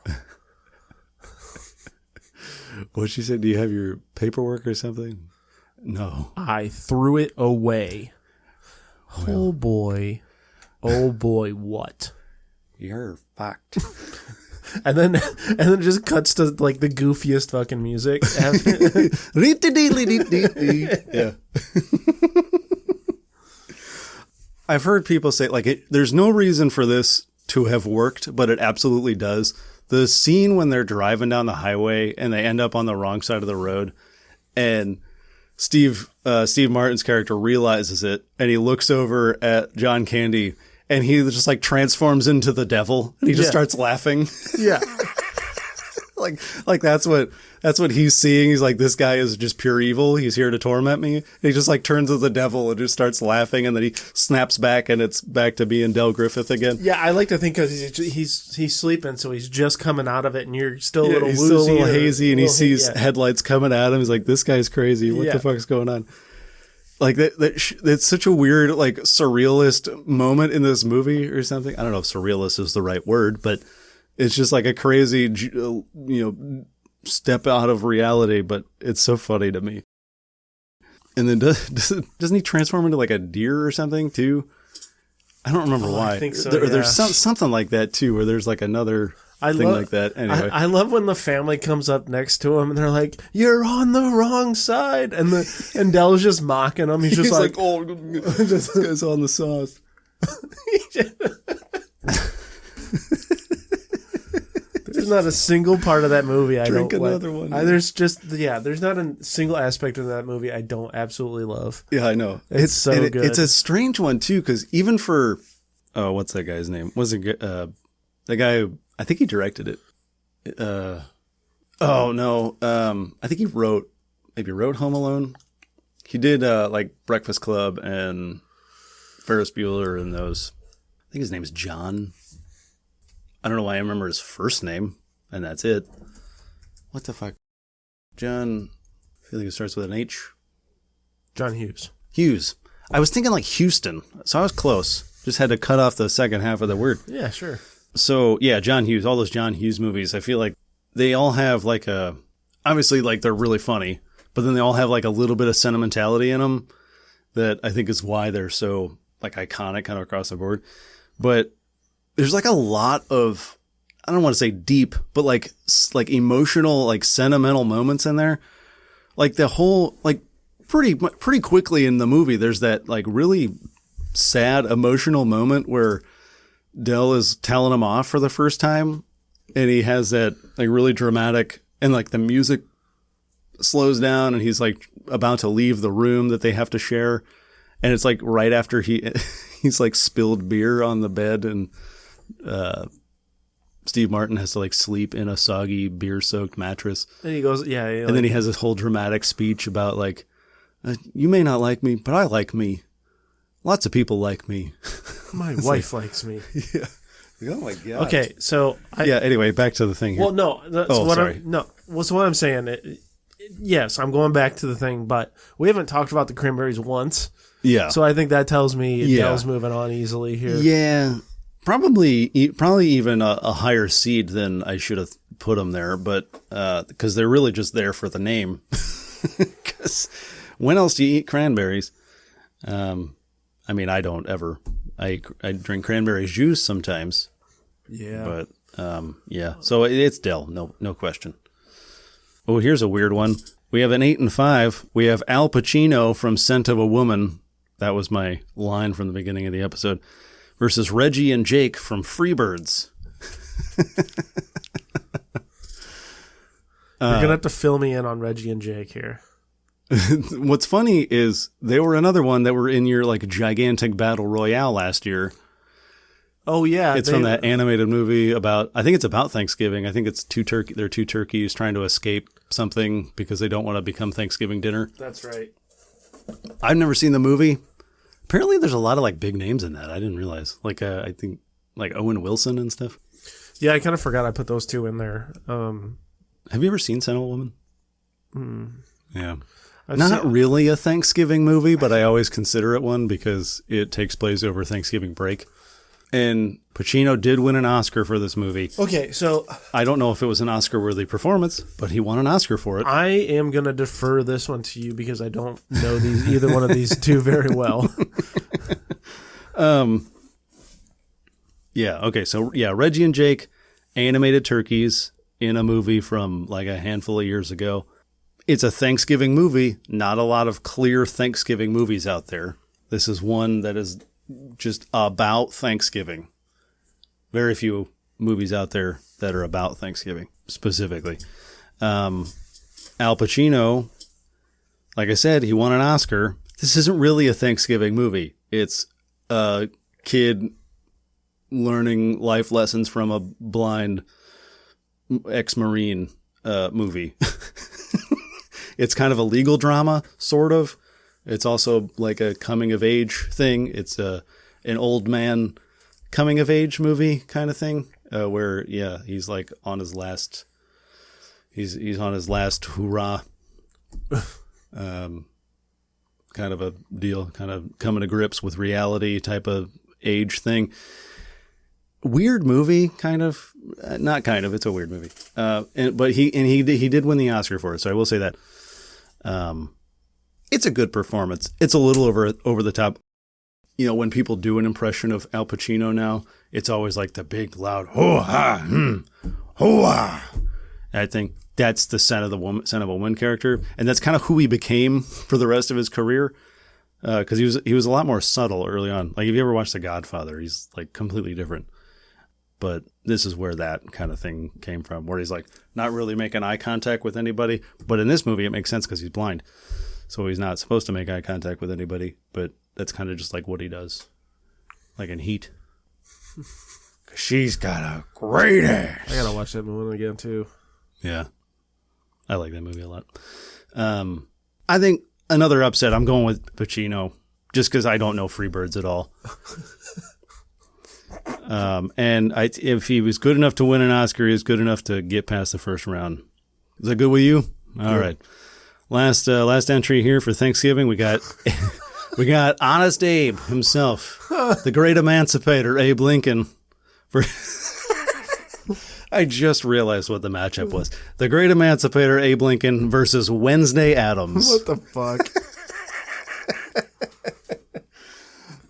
What'd she say? Do you have your paperwork or something? No. I threw it away. Oh boy. Oh boy, what? You're fucked. And then it just cuts to like the goofiest fucking music. Yeah. I've heard people say there's no reason for this to have worked, but it absolutely does. The scene when they're driving down the highway and they end up on the wrong side of the road, and Steve Martin's character realizes it, and he looks over at John Candy, and he just like transforms into the devil, and he just starts laughing. Yeah. like that's what he's seeing. He's like, this guy is just pure evil. He's here to torment me. And he just like turns to the devil and just starts laughing, and then he snaps back, and it's back to being Del Griffith again. Yeah, I like to think because he's sleeping, so he's just coming out of it, and you're still a little woozy, still a little hazy, and he sees headlights coming at him. He's like, this guy's crazy. What the fuck's going on? Like that's such a weird, like, surrealist moment in this movie or something. I don't know if surrealist is the right word, but it's just like a crazy, step out of reality, but it's so funny to me. And then doesn't he transform into like a deer or something too? I don't remember why. I think so. There's something like that too, where there's like another thing like that. Anyway, I love when the family comes up next to him and they're like, "You're on the wrong side," and Del's just mocking him. He's just like, "Oh, this guy's on the sauce." There's not a single part of that movie I Drink don't another like. one. There's not a single aspect of that movie I don't absolutely love. Yeah, I know. It's so good. It's a strange one too, because even for what's that guy's name? Was it the guy who, I think he directed it? I think he wrote Home Alone. He did like Breakfast Club and Ferris Bueller and those. I think his name is John. I don't know why I remember his first name, and that's it. What the fuck? John, I feel like it starts with an H. John Hughes. Hughes. I was thinking like Houston, so I was close. Just had to cut off the second half of the word. Yeah, sure. So, yeah, John Hughes, all those John Hughes movies, I feel like they all have like obviously like they're really funny, but then they all have like a little bit of sentimentality in them that I think is why they're so like iconic kind of across the board. But there's like a lot of, I don't want to say deep, but like emotional, like sentimental moments in there. Like the whole, like pretty quickly in the movie, there's that like really sad emotional moment where Del is telling him off for the first time, and he has that like really dramatic, and like the music slows down, and he's like about to leave the room that they have to share, and it's like right after he's like spilled beer on the bed, and Steve Martin has to like sleep in a soggy beer-soaked mattress. And he goes, and then he has this whole dramatic speech about like, you may not like me, but I like me. Lots of people like me. My wife likes me. Yeah. Oh my god. Okay, so anyway, back to the thing here. Well, no, that's sorry. What's what I'm saying? Yes, I'm going back to the thing, but we haven't talked about the Cranberries once. Yeah. So I think that tells me Del's moving on easily here. Yeah. Probably even a higher seed than I should have put them there, but because they're really just there for the name. Because when else do you eat cranberries? I mean, I don't ever. I drink cranberry juice sometimes. Yeah. But yeah. So it's Del, no question. Oh, here's a weird one. We have an 8 and 5. We have Al Pacino from Scent of a Woman. That was my line from the beginning of the episode. Versus Reggie and Jake from Freebirds. You're going to have to fill me in on Reggie and Jake here. What's funny is they were another one that were in your like gigantic battle royale last year. Oh yeah, it's from that animated movie about. I think it's about Thanksgiving. I think it's They're two turkeys trying to escape something because they don't want to become Thanksgiving dinner. That's right. I've never seen the movie. Apparently, there's a lot of like big names in that. I didn't realize. Like I think like Owen Wilson and stuff. Yeah, I kind of forgot I put those two in there. Have you ever seen Scent of a Woman? Yeah. I've Not really a Thanksgiving movie, but I always consider it one because it takes place over Thanksgiving break. And Pacino did win an Oscar for this movie. Okay, so I don't know if it was an Oscar-worthy performance, but he won an Oscar for it. I am going to defer this one to you because I don't know either one of these two very well. Yeah, okay, so yeah, Reggie and Jake, animated turkeys in a movie from like a handful of years ago. It's a Thanksgiving movie. Not a lot of clear Thanksgiving movies out there. This is one that is just about Thanksgiving. Very few movies out there that are about Thanksgiving specifically. Al Pacino, like I said, he won an Oscar. This isn't really a Thanksgiving movie. It's a kid learning life lessons from a blind ex-Marine movie. It's kind of a legal drama, sort of. It's also like a coming-of-age thing. It's an old man coming-of-age movie kind of thing, where, yeah, he's like on his last... He's on his last hurrah. Kind of a deal, kind of coming to grips with reality type of age thing. Weird movie, kind of. Not kind of, it's a weird movie. But he did win the Oscar for it, so I will say that. It's a good performance. It's a little over the top. You know, when people do an impression of Al Pacino now, it's always like the big, loud, ho-ha, ho-ha. I think that's the son of a woman character, and that's kind of who he became for the rest of his career. Because he was a lot more subtle early on. Like if you ever watched The Godfather, he's like completely different. But this is where that kind of thing came from, where he's like not really making eye contact with anybody. But in this movie, it makes sense because he's blind, so he's not supposed to make eye contact with anybody. But that's kind of just like what he does, like in Heat. 'Cause she's got a great ass. I gotta watch that movie again too. Yeah, I like that movie a lot. I think another upset. I'm going with Pacino just because I don't know Freebirds at all. And if he was good enough to win an Oscar, he was good enough to get past the first round. Is that good with you? All right. Last entry here for Thanksgiving. We got Honest Abe himself, the great emancipator, Abe Lincoln. I just realized what the matchup was. The great emancipator, Abe Lincoln, versus Wednesday Addams. What the fuck?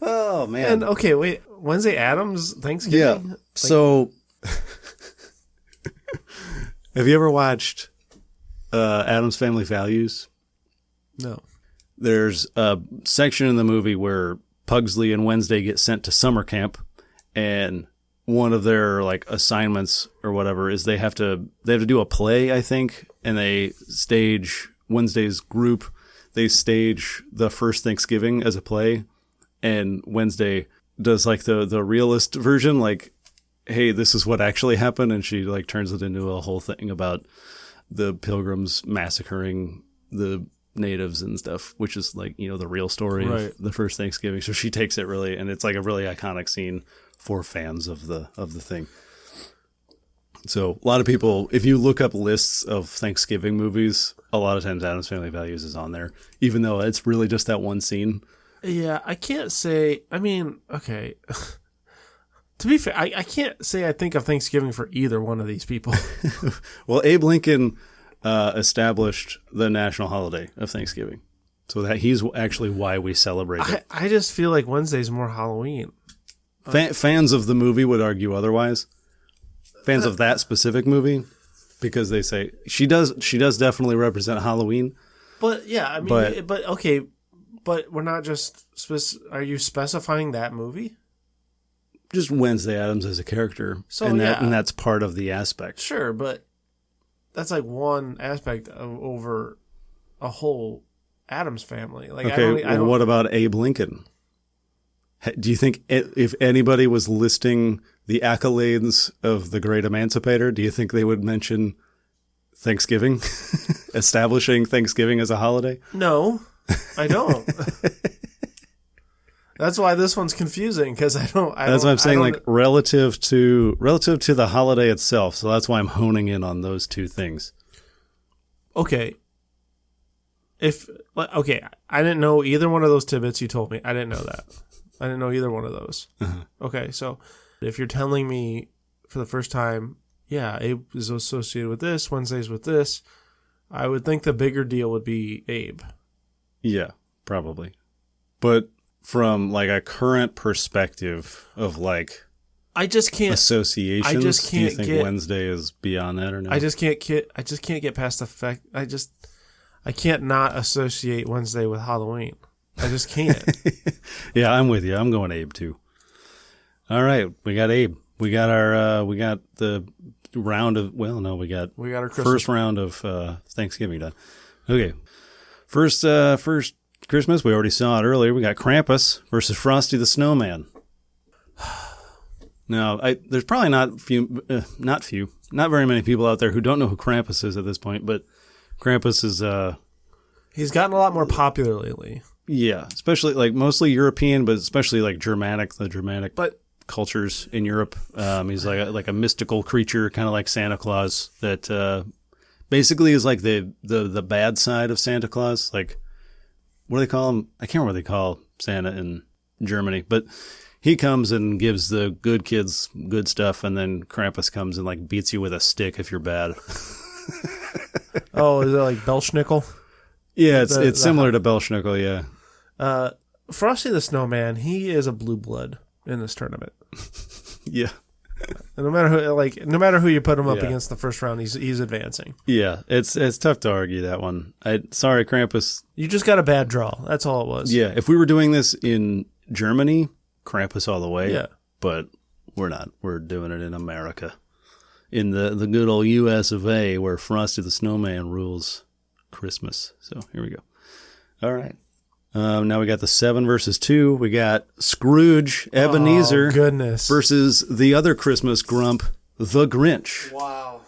Oh, man. And okay, wait. Wednesday Addams Thanksgiving? Yeah. Like, so, have you ever watched Addams Family Values? No. There's a section in the movie where Pugsley and Wednesday get sent to summer camp, and one of their like assignments or whatever is they have to do a play, I think, and they stage Wednesday's group. They stage the first Thanksgiving as a play, and Wednesday does like the realist version, like, hey, this is what actually happened, and she like turns it into a whole thing about the Pilgrims massacring the natives and stuff, which is like, you know, the real story of the first Thanksgiving. So she takes it really, and it's like a really iconic scene for fans of the thing. So a lot of people, if you look up lists of Thanksgiving movies, a lot of times Addams Family Values is on there, even though it's really just that one scene. Yeah, I can't say. I mean, okay. To be fair, I can't say I think of Thanksgiving for either one of these people. Well, Abe Lincoln established the national holiday of Thanksgiving, so that he's actually why we celebrate it. I just feel like Wednesday's more Halloween. Fans of the movie would argue otherwise. Fans of that specific movie, because they say she does definitely represent Halloween. But yeah, I mean, but okay. But we're not just... Are you specifying that movie? Just Wednesday Addams as a character. So, and that's part of the aspect. Sure, but that's like one aspect over a whole Addams family. Like, okay, I don't, what about Abe Lincoln? Do you think if anybody was listing the accolades of the great emancipator, do you think they would mention Thanksgiving? Establishing Thanksgiving as a holiday? No. I don't. That's why this one's confusing, because that's what I'm saying. Like relative to the holiday itself. So that's why I'm honing in on those two things. Okay. I didn't know either one of those tidbits you told me. I didn't know that. I didn't know either one of those. Uh-huh. Okay, so if you're telling me for the first time, yeah, Abe is associated with this, Wednesday's with this, I would think the bigger deal would be Abe. Yeah, probably. But from like a current perspective of like I just can't associations, I just do you can't think get, Wednesday is beyond that or no? I just can't get past the fact I can't not associate Wednesday with Halloween. I just can't. Yeah, I'm with you. I'm going Abe too. All right, we got Abe. We got our we got the round of we got our Christmas. first round of Thanksgiving done. Okay. First Christmas, we already saw it earlier. We got Krampus versus Frosty the Snowman. Now, there's probably not very many people out there who don't know who Krampus is at this point, but Krampus is he's gotten a lot more popular lately. Yeah, especially like mostly European, but especially like the Germanic cultures in Europe. He's like a mystical creature, kind of like Santa Claus, that basically is like the bad side of Santa Claus. Like, what do they call him? I can't remember what they call Santa in Germany, but he comes and gives the good kids good stuff, and then Krampus comes and like beats you with a stick if you're bad. Oh, is that like Belschnickel? Yeah, it's similar to Belschnickel, yeah. Frosty the Snowman, he is a blue blood in this tournament. Yeah. And no matter who you put him up against the first round, he's advancing. Yeah, it's tough to argue that one. Sorry, Krampus. You just got a bad draw. That's all it was. Yeah, if we were doing this in Germany, Krampus all the way. Yeah. But we're not. We're doing it in America. In the good old US of A, where Frosty the Snowman rules Christmas. So here we go. All right. Now we got the 7 versus 2. We got Scrooge Ebenezer versus the other Christmas grump, the Grinch. Wow.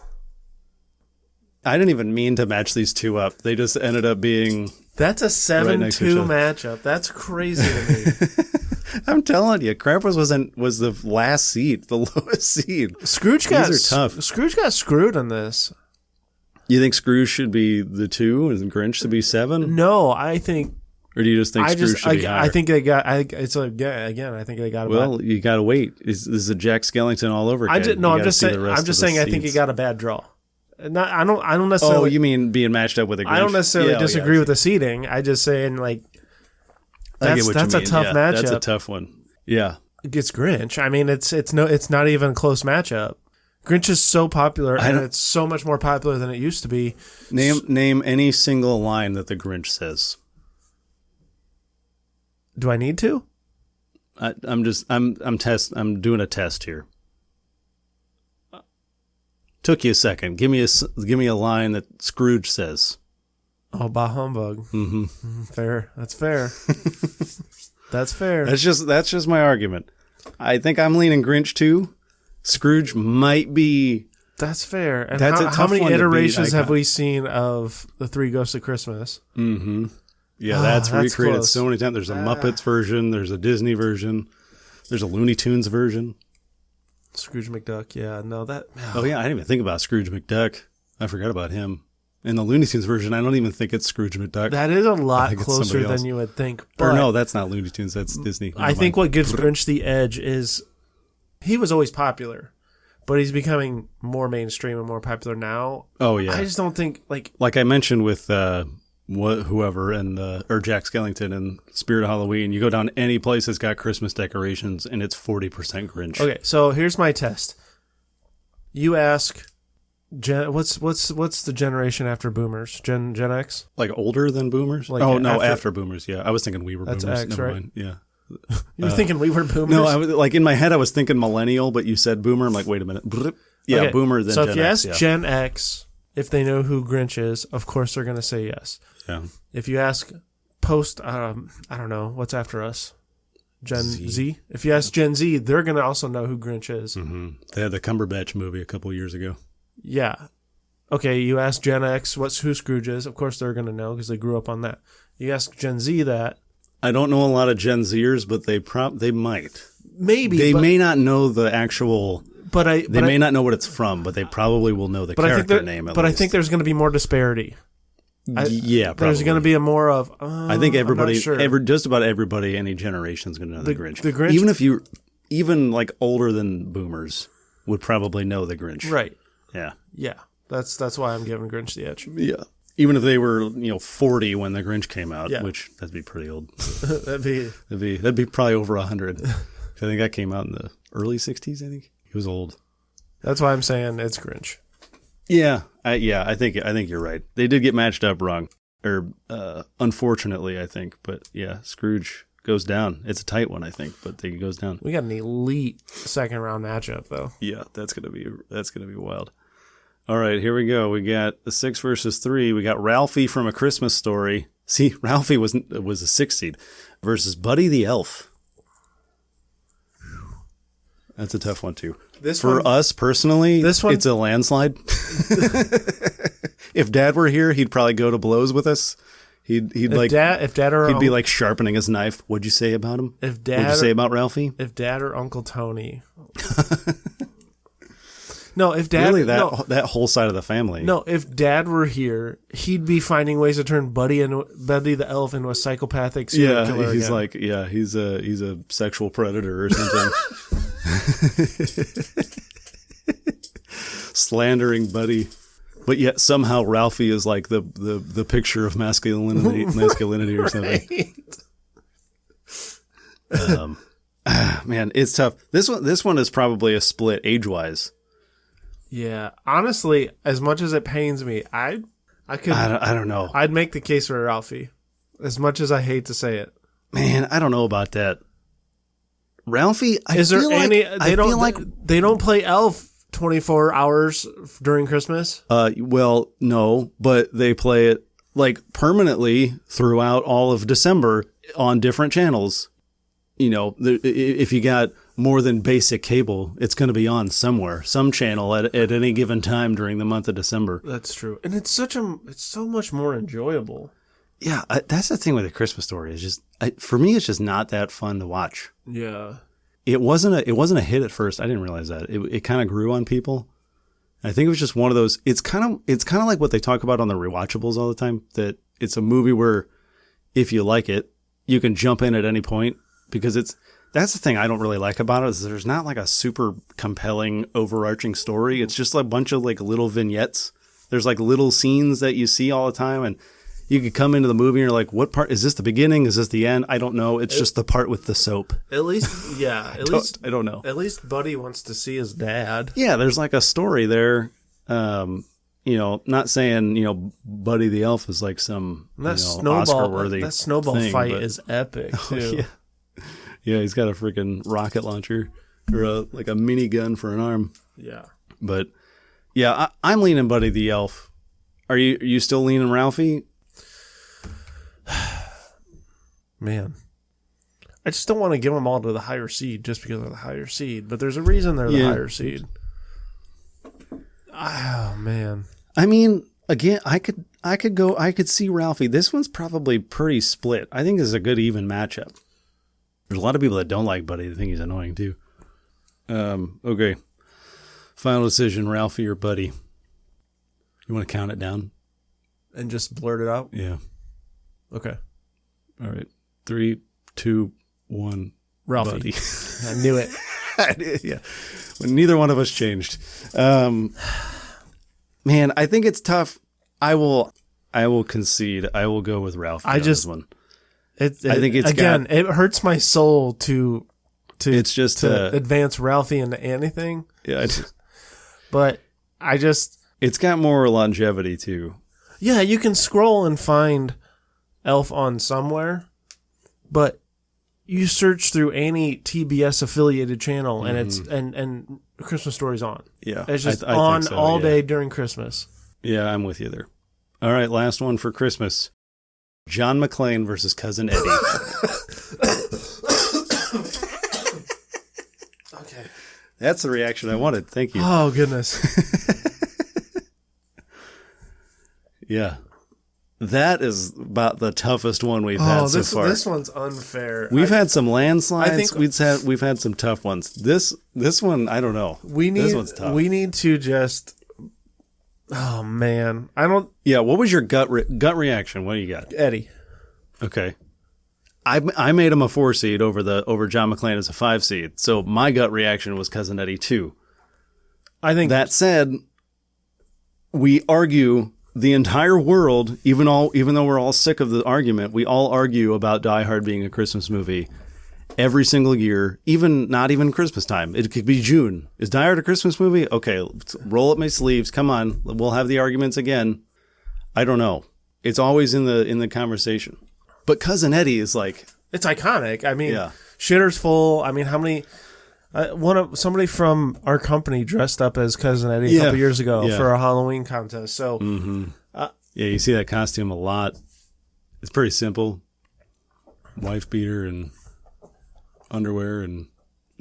I didn't even mean to match these two up. They just ended up being... That's a 7-2 matchup. That's crazy to me. I'm telling you, Krampus was the last seed, the lowest seed. These are tough. Scrooge got screwed in this. You think Scrooge should be the 2 and Grinch should be 7? No, I think... Or do you just think Scrooge should be higher? I think they got... I think they got... Well, you got to wait. This is a Jack Skellington all over again. I'm just saying. I think he got a bad draw. I don't necessarily... Oh, you mean being matched up with a Grinch? I don't necessarily disagree with the seeding. I just saying like... That's a tough matchup. That's a tough one. Yeah. It's Grinch. I mean, it's not even a close matchup. Grinch is so popular, and it's so much more popular than it used to be. Name any single line that the Grinch says. Do I need to? I'm doing a test here. Took you a second. Give me a line that Scrooge says. Oh, bah humbug. Mm-hmm. Fair. That's fair. That's fair. That's just my argument. I think I'm leaning Grinch too. Scrooge might be. That's fair. And that's how many iterations have we seen of the Three Ghosts of Christmas? Mm-hmm. Yeah, that's recreated so many times. There's a Muppets version. There's a Disney version. There's a Looney Tunes version. Scrooge McDuck. Yeah, no, that... Oh, yeah, I didn't even think about Scrooge McDuck. I forgot about him. In the Looney Tunes version, I don't even think it's Scrooge McDuck. That is a lot closer than you would think. Or no, that's not Looney Tunes. That's Disney. I think what gives Grinch the edge is he was always popular, but he's becoming more mainstream and more popular now. Oh, yeah. I just don't think... Like I mentioned with... whoever and or Jack Skellington and Spirit of Halloween, you go down any place that's got Christmas decorations and it's 40% Grinch. Okay, so here's my test. You ask, what's the generation after Boomers? Gen X? Like older than Boomers? After Boomers. Yeah, I was thinking we were Boomers. That's X, Never right? mind. Yeah. You were thinking we were Boomers? No, I was like in my head I was thinking millennial, but you said Boomer. I'm like, wait a minute. Yeah, okay. Boomer. Then so Gen if you X, ask Gen X if they know who Grinch is, of course they're going to say yes. Yeah. If you ask post, I don't know, what's after us? Gen Z? If you ask Gen Z, they're going to also know who Grinch is. Mm-hmm. They had the Cumberbatch movie a couple years ago. Yeah. Okay, you ask Gen X who Scrooge is. Of course they're going to know because they grew up on that. You ask Gen Z that. I don't know a lot of Gen Zers, but they might. Maybe. They may not know the actual... They may not know what it's from, but they probably will know the character name. I think there's going to be more disparity. Yeah, probably. There's going to be a more of. I think everybody, I'm not sure. just about everybody, any generation is going to know the Grinch. The Grinch, even if you, even like older than boomers, would probably know the Grinch. Right. Yeah. Yeah. That's why I'm giving Grinch the edge. Yeah. Even if they were 40 when the Grinch came out, which that'd be pretty old. that'd be probably over 100. I think that came out in the early 60s. I think he was old. That's why I'm saying it's Grinch. Yeah, I think you're right. They did get matched up wrong, or unfortunately, I think. But yeah, Scrooge goes down. It's a tight one, I think, but he goes down. We got an elite second round matchup, though. Yeah, that's gonna be wild. All right, here we go. We got the 6 versus 3. We got Ralphie from A Christmas Story. See, Ralphie was a 6 seed versus Buddy the Elf. That's a tough one too. For us personally, it's a landslide. If Dad were here, he'd probably go to blows with us. He'd be like sharpening his knife. What'd you say about him? What'd you say about Ralphie? If Dad or Uncle Tony. No, if Dad that whole side of the family. No, if Dad were here, he'd be finding ways to turn Buddy the Elf into a psychopathic serial killer. He's again. He's a sexual predator or something. Slandering Buddy, but yet somehow Ralphie is like the picture of masculinity or something. Man, it's tough. This one is probably a split age wise. Yeah, honestly, as much as it pains me, I don't know. I'd make the case for Ralphie, as much as I hate to say it. Man, I don't know about that. Ralphie, they don't play Elf 24 hours during Christmas? Well, no, but they play it like permanently throughout all of December on different channels. If you got more than basic cable, it's going to be on somewhere, some channel at any given time during the month of December. That's true. And it's so much more enjoyable. Yeah, that's the thing with A Christmas Story. Is just for me, it's just not that fun to watch. Yeah. It wasn't a hit at first. I didn't realize that. It kind of grew on people. I think it was just one of those. It's kind of like what they talk about on the rewatchables all the time. That it's a movie where if you like it, you can jump in at any point because that's the thing I don't really like about it is there's not like a super compelling overarching story. It's just a bunch of like little vignettes. There's like little scenes that you see all the time and you could come into the movie and you're like, what part? Is this the beginning? Is this the end? I don't know. It's just the part with the soap. At least, yeah. I don't know. At least Buddy wants to see his dad. Yeah, there's like a story there. Not saying, Buddy the Elf is like some Oscar-worthy That snowball thing, fight is epic, too. Yeah. Yeah, he's got a freaking rocket launcher or like a mini gun for an arm. Yeah. But, yeah, I'm leaning Buddy the Elf. Are you still leaning Ralphie? Man, I just don't want to give them all to the higher seed just because they're the higher seed. But there's a reason they're the higher seed. Oh man. I mean, again, I could see Ralphie. This one's probably pretty split. I think this is a good even matchup. There's a lot of people that don't like Buddy. They think he's annoying too. Okay. Final decision: Ralphie or Buddy. You want to count it down and just blurt it out? Yeah. Okay. All right. 3, 2, 1. Ralphie. Buddy. I knew it. Yeah. Well, neither one of us changed. Man, I think it's tough. I will concede. I will go with Ralphie on this one. I think it's it hurts my soul to advance Ralphie into anything. Yeah. But it's got more longevity too. Yeah, you can scroll and find Elf on somewhere, but you search through any TBS affiliated channel and it's and Christmas Story's on. Yeah. It's just on all day during Christmas. Yeah, I'm with you there. All right, last one for Christmas. John McClane versus Cousin Eddie. Okay. That's the reaction I wanted. Thank you. Oh, goodness. Yeah. That is about the toughest one we've had so far. This one's unfair. We've had some landslides. We've had some tough ones. This one, I don't know. This one's tough. We need to just Oh man, I don't. Yeah, what was your gut reaction? What do you got? Eddie. Okay. I made him a 4 seed over John McClane as a 5 seed. So my gut reaction was Cousin Eddie too. I think that said, we argue the entire world, even though we're all sick of the argument, we all argue about Die Hard being a Christmas movie every single year, not even Christmas time. It could be June. Is Die Hard a Christmas movie? Okay, roll up my sleeves. Come on, we'll have the arguments again. I don't know. It's always in the conversation. But Cousin Eddie is like... It's iconic. I mean, yeah. Shitter's Full. I mean, how many... somebody from our company dressed up as Cousin Eddie a couple years ago for a Halloween contest. So, yeah, you see that costume a lot. It's pretty simple. Wife beater and underwear and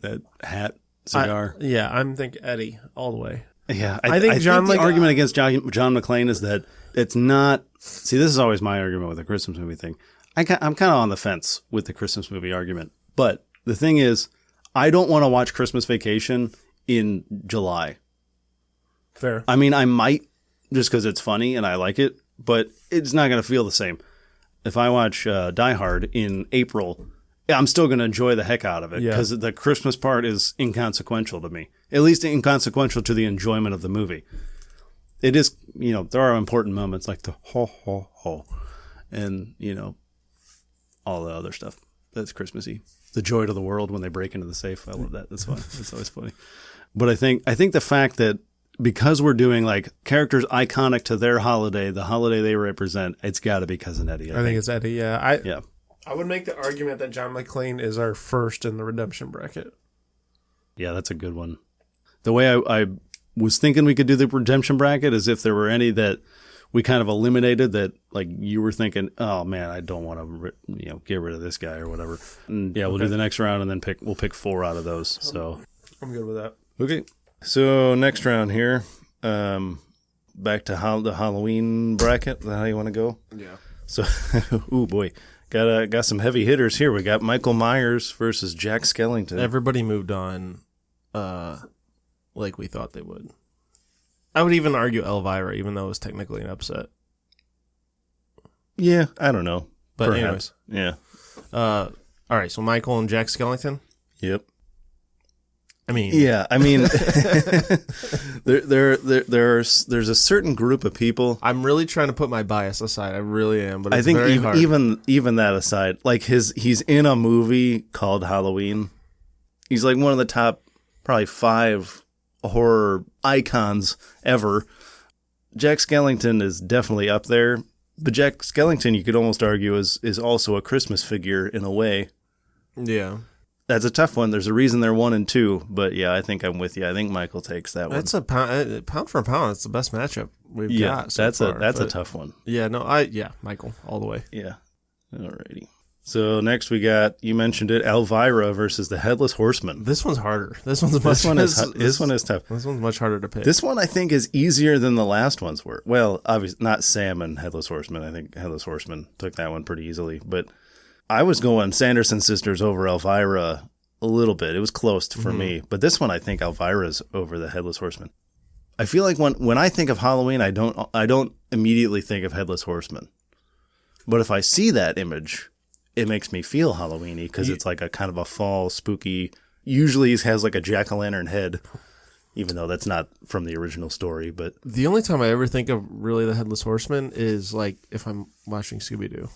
that hat, cigar. I'm thinking Eddie all the way. Yeah, I think the argument against John McClane is that it's not... See, this is always my argument with the Christmas movie thing. I'm kind of on the fence with the Christmas movie argument. But the thing is, I don't want to watch Christmas Vacation in July. Fair. I mean, I might just because it's funny and I like it, but it's not going to feel the same. If I watch Die Hard in April, I'm still going to enjoy the heck out of it because the Christmas part is inconsequential to me, at least inconsequential to the enjoyment of the movie. It is, there are important moments like the ho, ho, ho, and, all the other stuff that's Christmassy. The joy to the world when they break into the safe. I love that. That's fun. It's always funny. But I think the fact that because we're doing like characters iconic to their holiday, the holiday they represent, it's got to be Cousin Eddie. I think it's Eddie. Yeah. I would make the argument that John McClane is our first in the redemption bracket. Yeah, that's a good one. The way I was thinking we could do the redemption bracket is if there were any that we kind of eliminated that, like you were thinking, oh man, I don't want to, get rid of this guy or whatever. And we'll do the next round and then we'll pick 4 out of those. So I'm good with that. Okay. So next round here, back to the Halloween bracket. Is that how you want to go? Yeah. So, ooh boy, got some heavy hitters here. We got Michael Myers versus Jack Skellington. Everybody moved on, like we thought they would. I would even argue Elvira, even though it was technically an upset. Yeah, I don't know. But perhaps. Anyways. Yeah. All right, so Michael and Jack Skellington? Yep. There's a certain group of people. I'm really trying to put my bias aside. I really am, but it's I think very hard. even that aside, like he's in a movie called Halloween. He's like one of the top probably 5 horror icons ever. Jack Skellington is definitely up there, but Jack Skellington, you could almost argue, is also a Christmas figure in a way. Yeah. That's a tough one. There's a reason they're 1 and 2, but yeah, I think I'm with you. I think Michael takes that one. That's a pound for pound. It's the best matchup we've got. That's a tough one. Yeah, Michael all the way. Yeah. Alrighty. So next we got, you mentioned it, Elvira versus the Headless Horseman. This one's harder. This one is tough. This one's much harder to pick. This one I think is easier than the last ones were. Well, obviously not Sam and Headless Horseman. I think Headless Horseman took that one pretty easily, but I was going Sanderson Sisters over Elvira a little bit. It was close for me, but this one I think Elvira's over the Headless Horseman. I feel like when I think of Halloween, I don't immediately think of Headless Horseman, but if I see that image, it makes me feel Halloween-y because it's like a kind of a fall, spooky... Usually he has like a jack-o'-lantern head, even though that's not from the original story. But the only time I ever think of really the Headless Horseman is like if I'm watching Scooby-Doo.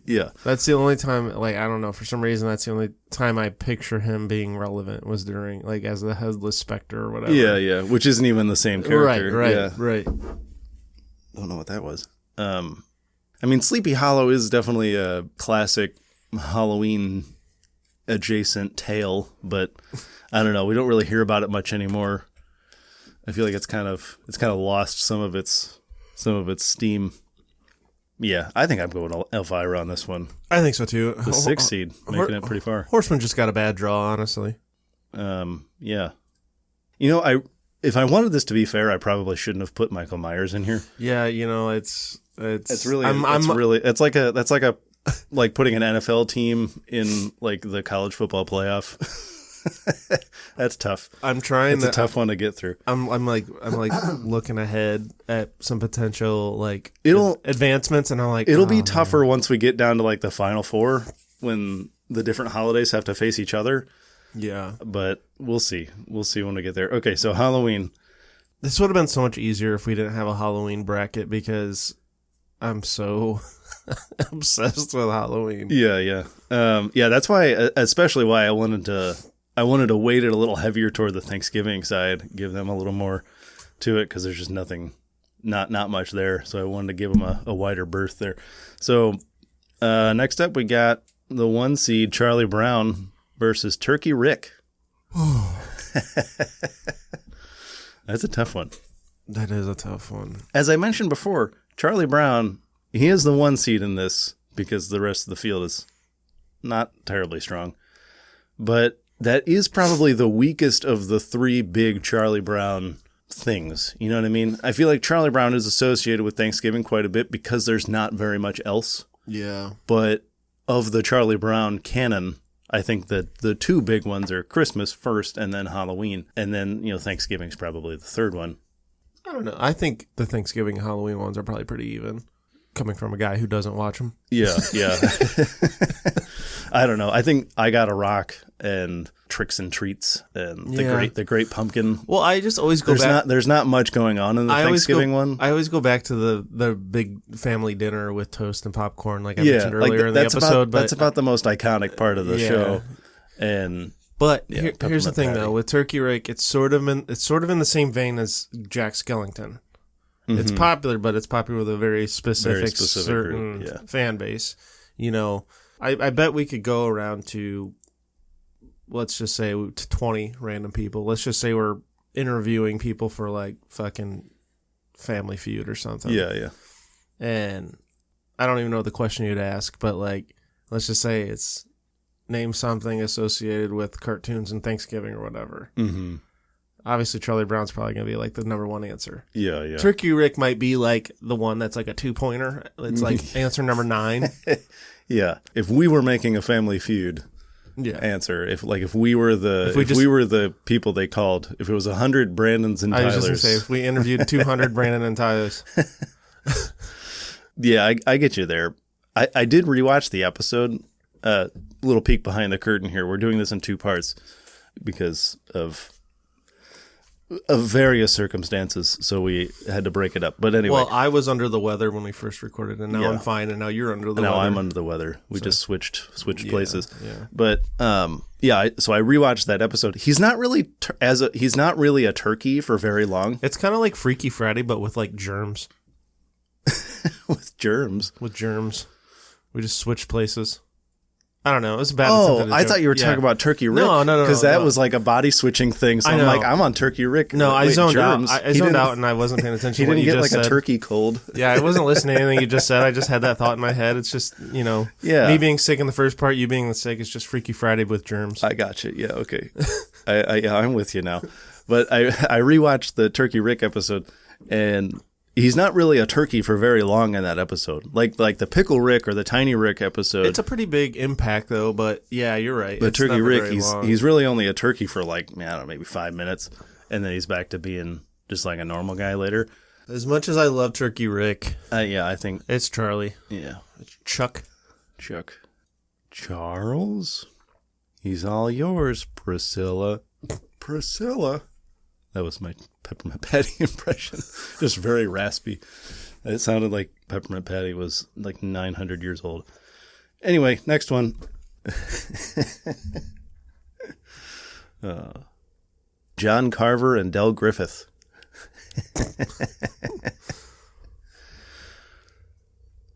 Yeah. That's the only time, like, I don't know, for some reason that's the only time I picture him being relevant was during, like, as the Headless Spectre or whatever. Yeah, which isn't even the same character. Right. Don't know what that was. Sleepy Hollow is definitely a classic Halloween adjacent tale, but I don't know. We don't really hear about it much anymore. I feel like it's kind of lost some of its steam. Yeah, I think I'm going Elvira on this one. I think so too. The 6th seed, making it pretty far. Horseman just got a bad draw, honestly. Yeah. If I wanted this to be fair, I probably shouldn't have put Michael Myers in here. Yeah, it's like putting an NFL team in like the college football playoff. That's tough. I'm trying. It's a tough one to get through. I'm like looking ahead at some potential like It'll advancements, and I'm like, it'll be tougher once we get down to like the final four when the different holidays have to face each other. Yeah, but we'll see. We'll see when we get there. Okay, so Halloween. This would have been so much easier if we didn't have a Halloween bracket because I'm so obsessed with Halloween. Yeah. That's why, especially why I wanted to weight it a little heavier toward the Thanksgiving side, give them a little more to it because there's just not much there. So I wanted to give them a wider berth there. So next up, we got the 1 seed Charlie Brown versus Turkey Rick. That's a tough one. That is a tough one. As I mentioned before, Charlie Brown, he is the 1 seed in this because the rest of the field is not terribly strong. But that is probably the weakest of the 3 big Charlie Brown things. You know what I mean? I feel like Charlie Brown is associated with Thanksgiving quite a bit because there's not very much else. Yeah. But of the Charlie Brown canon, I think that the 2 big ones are Christmas first and then Halloween. And then, Thanksgiving's probably the 3rd one. I don't know. I think the Thanksgiving and Halloween ones are probably pretty even, coming from a guy who doesn't watch them. Yeah. I don't know. I think I Gotta Rock and Tricks and Treats and the Great Pumpkin. Well, I just always go back. There's not much going on in the Thanksgiving one. I always go back to the big family dinner with toast and popcorn, like I mentioned earlier in the episode. That's about the most iconic part of the show. But here's the thing, though, with Turkey Rick, it's sort of in the same vein as Jack Skellington. Mm-hmm. It's popular, but it's popular with a very specific certain group, fan base. I bet we could go around to, let's just say, to 20 random people. Let's just say we're interviewing people for like fucking Family Feud or something. Yeah. And I don't even know the question you'd ask, but like, let's just say it's name something associated with cartoons and Thanksgiving or whatever. Mm-hmm. Obviously, Charlie Brown's probably going to be like the number 1 answer. Yeah. Turkey Rick might be like the one that's like a 2-pointer. It's like answer number 9. Yeah. If we were making a Family Feud answer, if we were the people they called, if it was 100 Brandons and Tylers. I was just going to say, if we interviewed 200 Brandon and Tylers. Yeah, I get you there. I did rewatch the episode. Little peek behind the curtain here. We're doing this in 2 parts because of various circumstances, so we had to break it up. But anyway. Well, I was under the weather when we first recorded, and now I'm fine, and now you're under the weather. Now I'm under the weather. We just switched places. Yeah. But so I rewatched that episode. He's not really he's not really a turkey for very long. It's kind of like Freaky Friday, but with like germs. With germs. We just switched places. I don't know. It was bad. Oh, I thought you were talking about Turkey Rick. No. Because that was like a body switching thing. So I'm like, I'm on Turkey Rick. No, I zoned out. I zoned out and I wasn't paying attention. He didn't get like a turkey cold. Yeah, I wasn't listening to anything you just said. I just had that thought in my head. It's just, me being sick in the first part, you being sick, it's just Freaky Friday with germs. I got you. Yeah, okay. I'm with you now. But I rewatched the Turkey Rick episode, and he's not really a turkey for very long in that episode. Like the Pickle Rick or the Tiny Rick episode. It's a pretty big impact, though, but yeah, you're right. But Turkey Rick, he's really only a turkey for like, I don't know, maybe 5 minutes, and then he's back to being just like a normal guy later. As much as I love Turkey Rick, I think it's Charlie. Yeah. It's Chuck. Charles? He's all yours, Priscilla. That was my Peppermint Patty impression. Just very raspy. It sounded like Peppermint Patty was like 900 years old. Anyway, next one. John Carver and Del Griffith.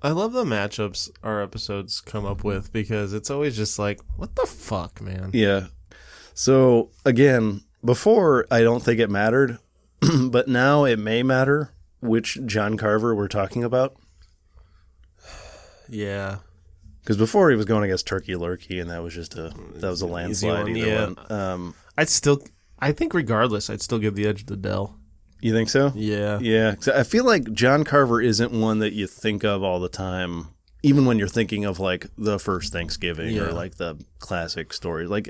I love the matchups our episodes come up with because it's always just like, what the fuck, man? Yeah. So, again, before, I don't think it mattered, but now it may matter which John Carver we're talking about. Yeah. Because before he was going against Turkey Lurkey, and that was a landslide. One. I think regardless, I'd still give the edge to Del. You think so? Yeah. Yeah. 'Cause I feel like John Carver isn't one that you think of all the time, even when you're thinking of like the first Thanksgiving or like the classic story. Like,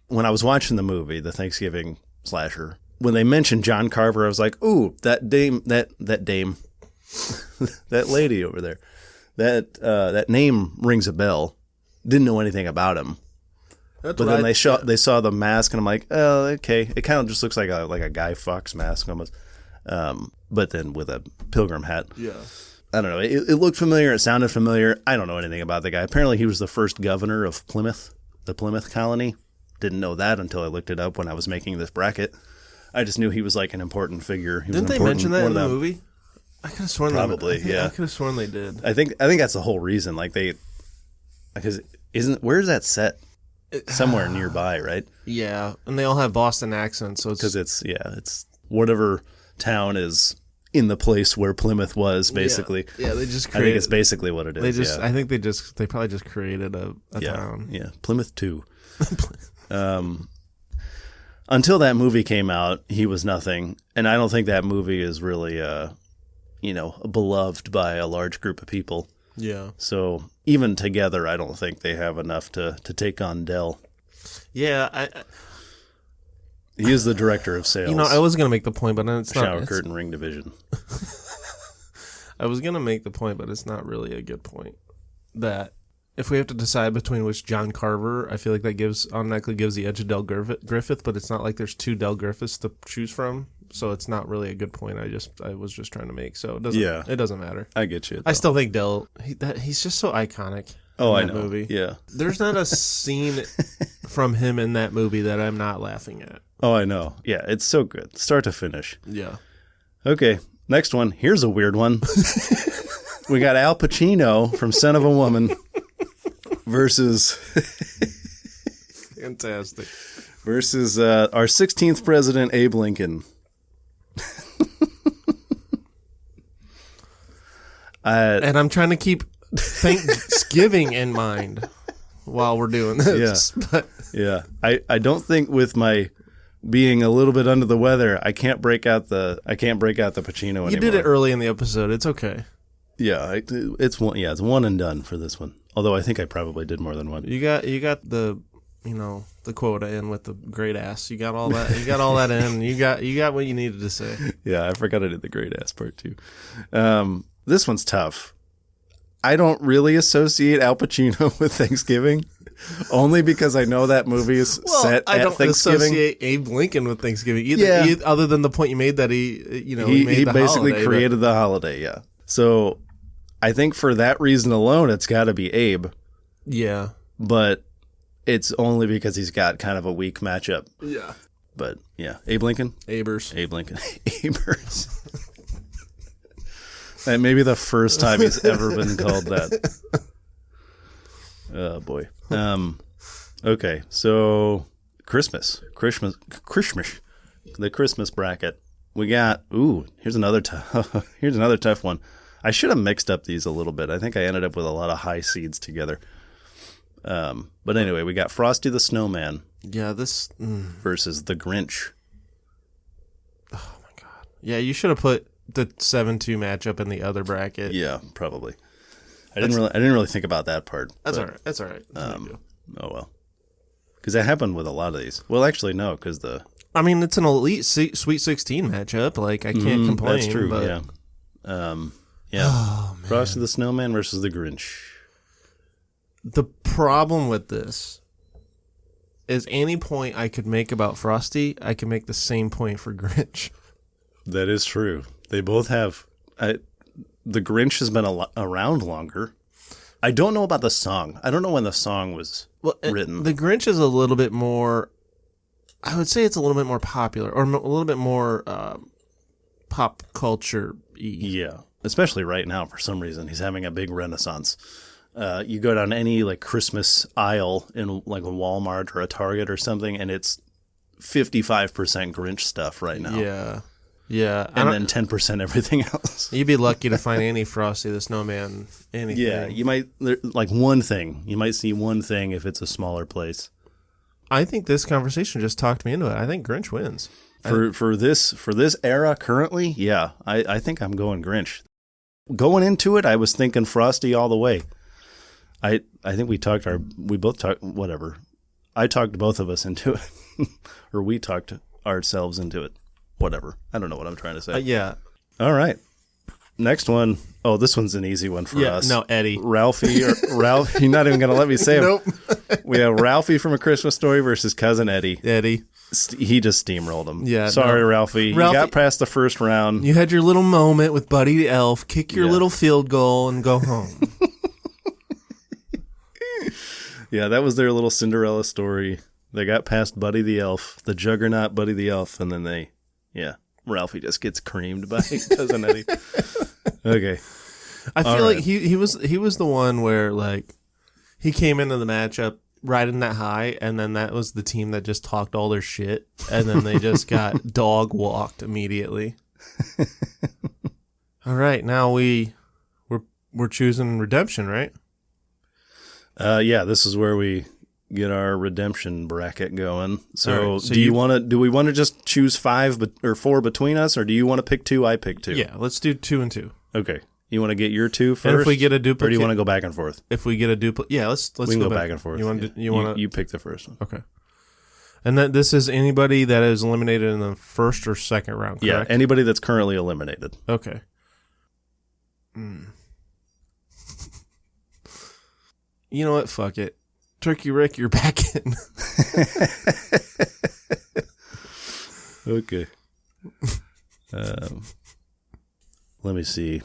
when I was watching the movie, the Thanksgiving slasher, when they mentioned John Carver, I was like, ooh, that dame, that lady over there, that name rings a bell. Didn't know anything about him. But then they saw the mask, and I'm like, oh, okay. It kind of just looks like a Guy Fawkes mask almost, but then with a pilgrim hat. Yeah. I don't know. It looked familiar. It sounded familiar. I don't know anything about the guy. Apparently, he was the first governor of Plymouth, the Plymouth colony. Didn't know that until I looked it up when I was making this bracket. I just knew he was like an important figure. Didn't they mention that in the movie? I could have sworn probably. Yeah, I could have sworn they did. I think that's the whole reason. Like because where's that set? Somewhere nearby, right? Yeah, and they all have Boston accents, so because it's whatever town is in the place where Plymouth was, basically. Yeah, they just I think it's basically what it is. I think they probably just created a town. Yeah, Plymouth 2. Until that movie came out, he was nothing, and I don't think that movie is really beloved by a large group of people. Yeah. So even together, I don't think they have enough to take on Dell. Yeah, he is the director of sales. I was going to make the point, but it's not. Shower curtain ring division. I was going to make the point, but it's not really a good point. That if we have to decide between which John Carver, I feel like that automatically gives the edge of Del Griffith, but it's not like there's two Del Griffiths to choose from. So it's not really a good point. I was just trying to make. So it doesn't matter. I get you. I still think Del. He's just so iconic. Oh, in I that know. Movie. Yeah. There's not a scene from him in that movie that I'm not laughing at. Oh, I know. Yeah, it's so good, start to finish. Yeah. Okay, next one. Here's a weird one. We got Al Pacino from Son of a Woman versus fantastic versus our 16th president, Abe Lincoln. And I'm trying to keep Thanksgiving in mind while we're doing this. Yeah. I don't think with my being a little bit under the weather, I can't break out the Pacino anymore. You did it early in the episode. It's okay. Yeah, it's one and done for this one. Although I think I probably did more than one. You got the the quota in with the great ass. You got all that. You got all that in. You got what you needed to say. Yeah, I forgot I did the great ass part too. This one's tough. I don't really associate Al Pacino with Thanksgiving, only because I know that movie is set at Thanksgiving. I don't associate Abe Lincoln with Thanksgiving either. Other than the point you made that he made the basically holiday, created the holiday. Yeah. So I think for that reason alone, it's got to be Abe. Yeah. But it's only because he's got kind of a weak matchup. Yeah. But yeah, Abe Lincoln. Abers. Abe Lincoln. Abers. That may be the first time he's ever been called that. Oh boy. Okay, so Christmas, the Christmas bracket. We got. Here's another tough one. I should have mixed up these a little bit. I think I ended up with a lot of high seeds together. But anyway, we got Frosty the Snowman. Yeah, versus the Grinch. Oh my god. Yeah, you should have put the 7-2 matchup in the other bracket. Yeah, probably. I didn't really think about that part. That's all right. That's all right. Oh well, because that happened with a lot of these. Well, actually, no, because it's an elite Sweet 16 matchup. Like I can't complain. That's true. But... Yeah. Oh, Frosty the Snowman versus the Grinch. The problem with this is any point I could make about Frosty, I can make the same point for Grinch. That is true. They both have. The Grinch has been around longer. I don't know about the song. I don't know when the song was written. The Grinch is a little bit more. I would say it's a little bit more popular, or a little bit more pop culture-y. Yeah, especially right now. For some reason, he's having a big renaissance. You go down any like Christmas aisle in like a Walmart or a Target or something, and it's 55% Grinch stuff right now. Yeah. Yeah. And then 10% everything else. You'd be lucky to find any Frosty the Snowman, anything. Yeah, you might, like one thing. You might see one thing if it's a smaller place. I think this conversation just talked me into it. I think Grinch wins. For this era currently, yeah, I think I'm going Grinch. Going into it, I was thinking Frosty all the way. I think we both talked, whatever. I talked both of us into it, or we talked ourselves into it. Whatever. I don't know what I'm trying to say. Yeah. All right. Next one. Oh, this one's an easy one for us. No, Eddie. Ralphie. Ralph. You're not even going to let me say Nope. it. We have Ralphie from A Christmas Story versus Cousin Eddie. Eddie. He just steamrolled him. Yeah. Sorry, Ralphie. You got past the first round. You had your little moment with Buddy the Elf. Kick your little field goal and go home. Yeah, that was their little Cinderella story. They got past Buddy the Elf, the juggernaut Buddy the Elf, and then Ralphie just gets creamed by Cousin Eddie. Okay. I feel like he was the one where like he came into the matchup riding that high, and then that was the team that just talked all their shit, and then they just got dog walked immediately. All right, now we're choosing redemption, right? Yeah, this is where we get our redemption bracket going. So, do we want to just choose 5 or 4 between us, or do you want to pick 2? I pick 2. Yeah, let's do 2 and 2. Okay. You want to get your 2 first? And if we get a duplicate, or do you want to go back and forth? If we get a duplicate, yeah, let's we can go back and forth. You pick the first one. Okay. And then this is anybody that is eliminated in the first or second round, correct? Yeah, anybody that's currently eliminated. Okay. You know what? Fuck it. Turkey Rick, you're back in. Okay. Let me see.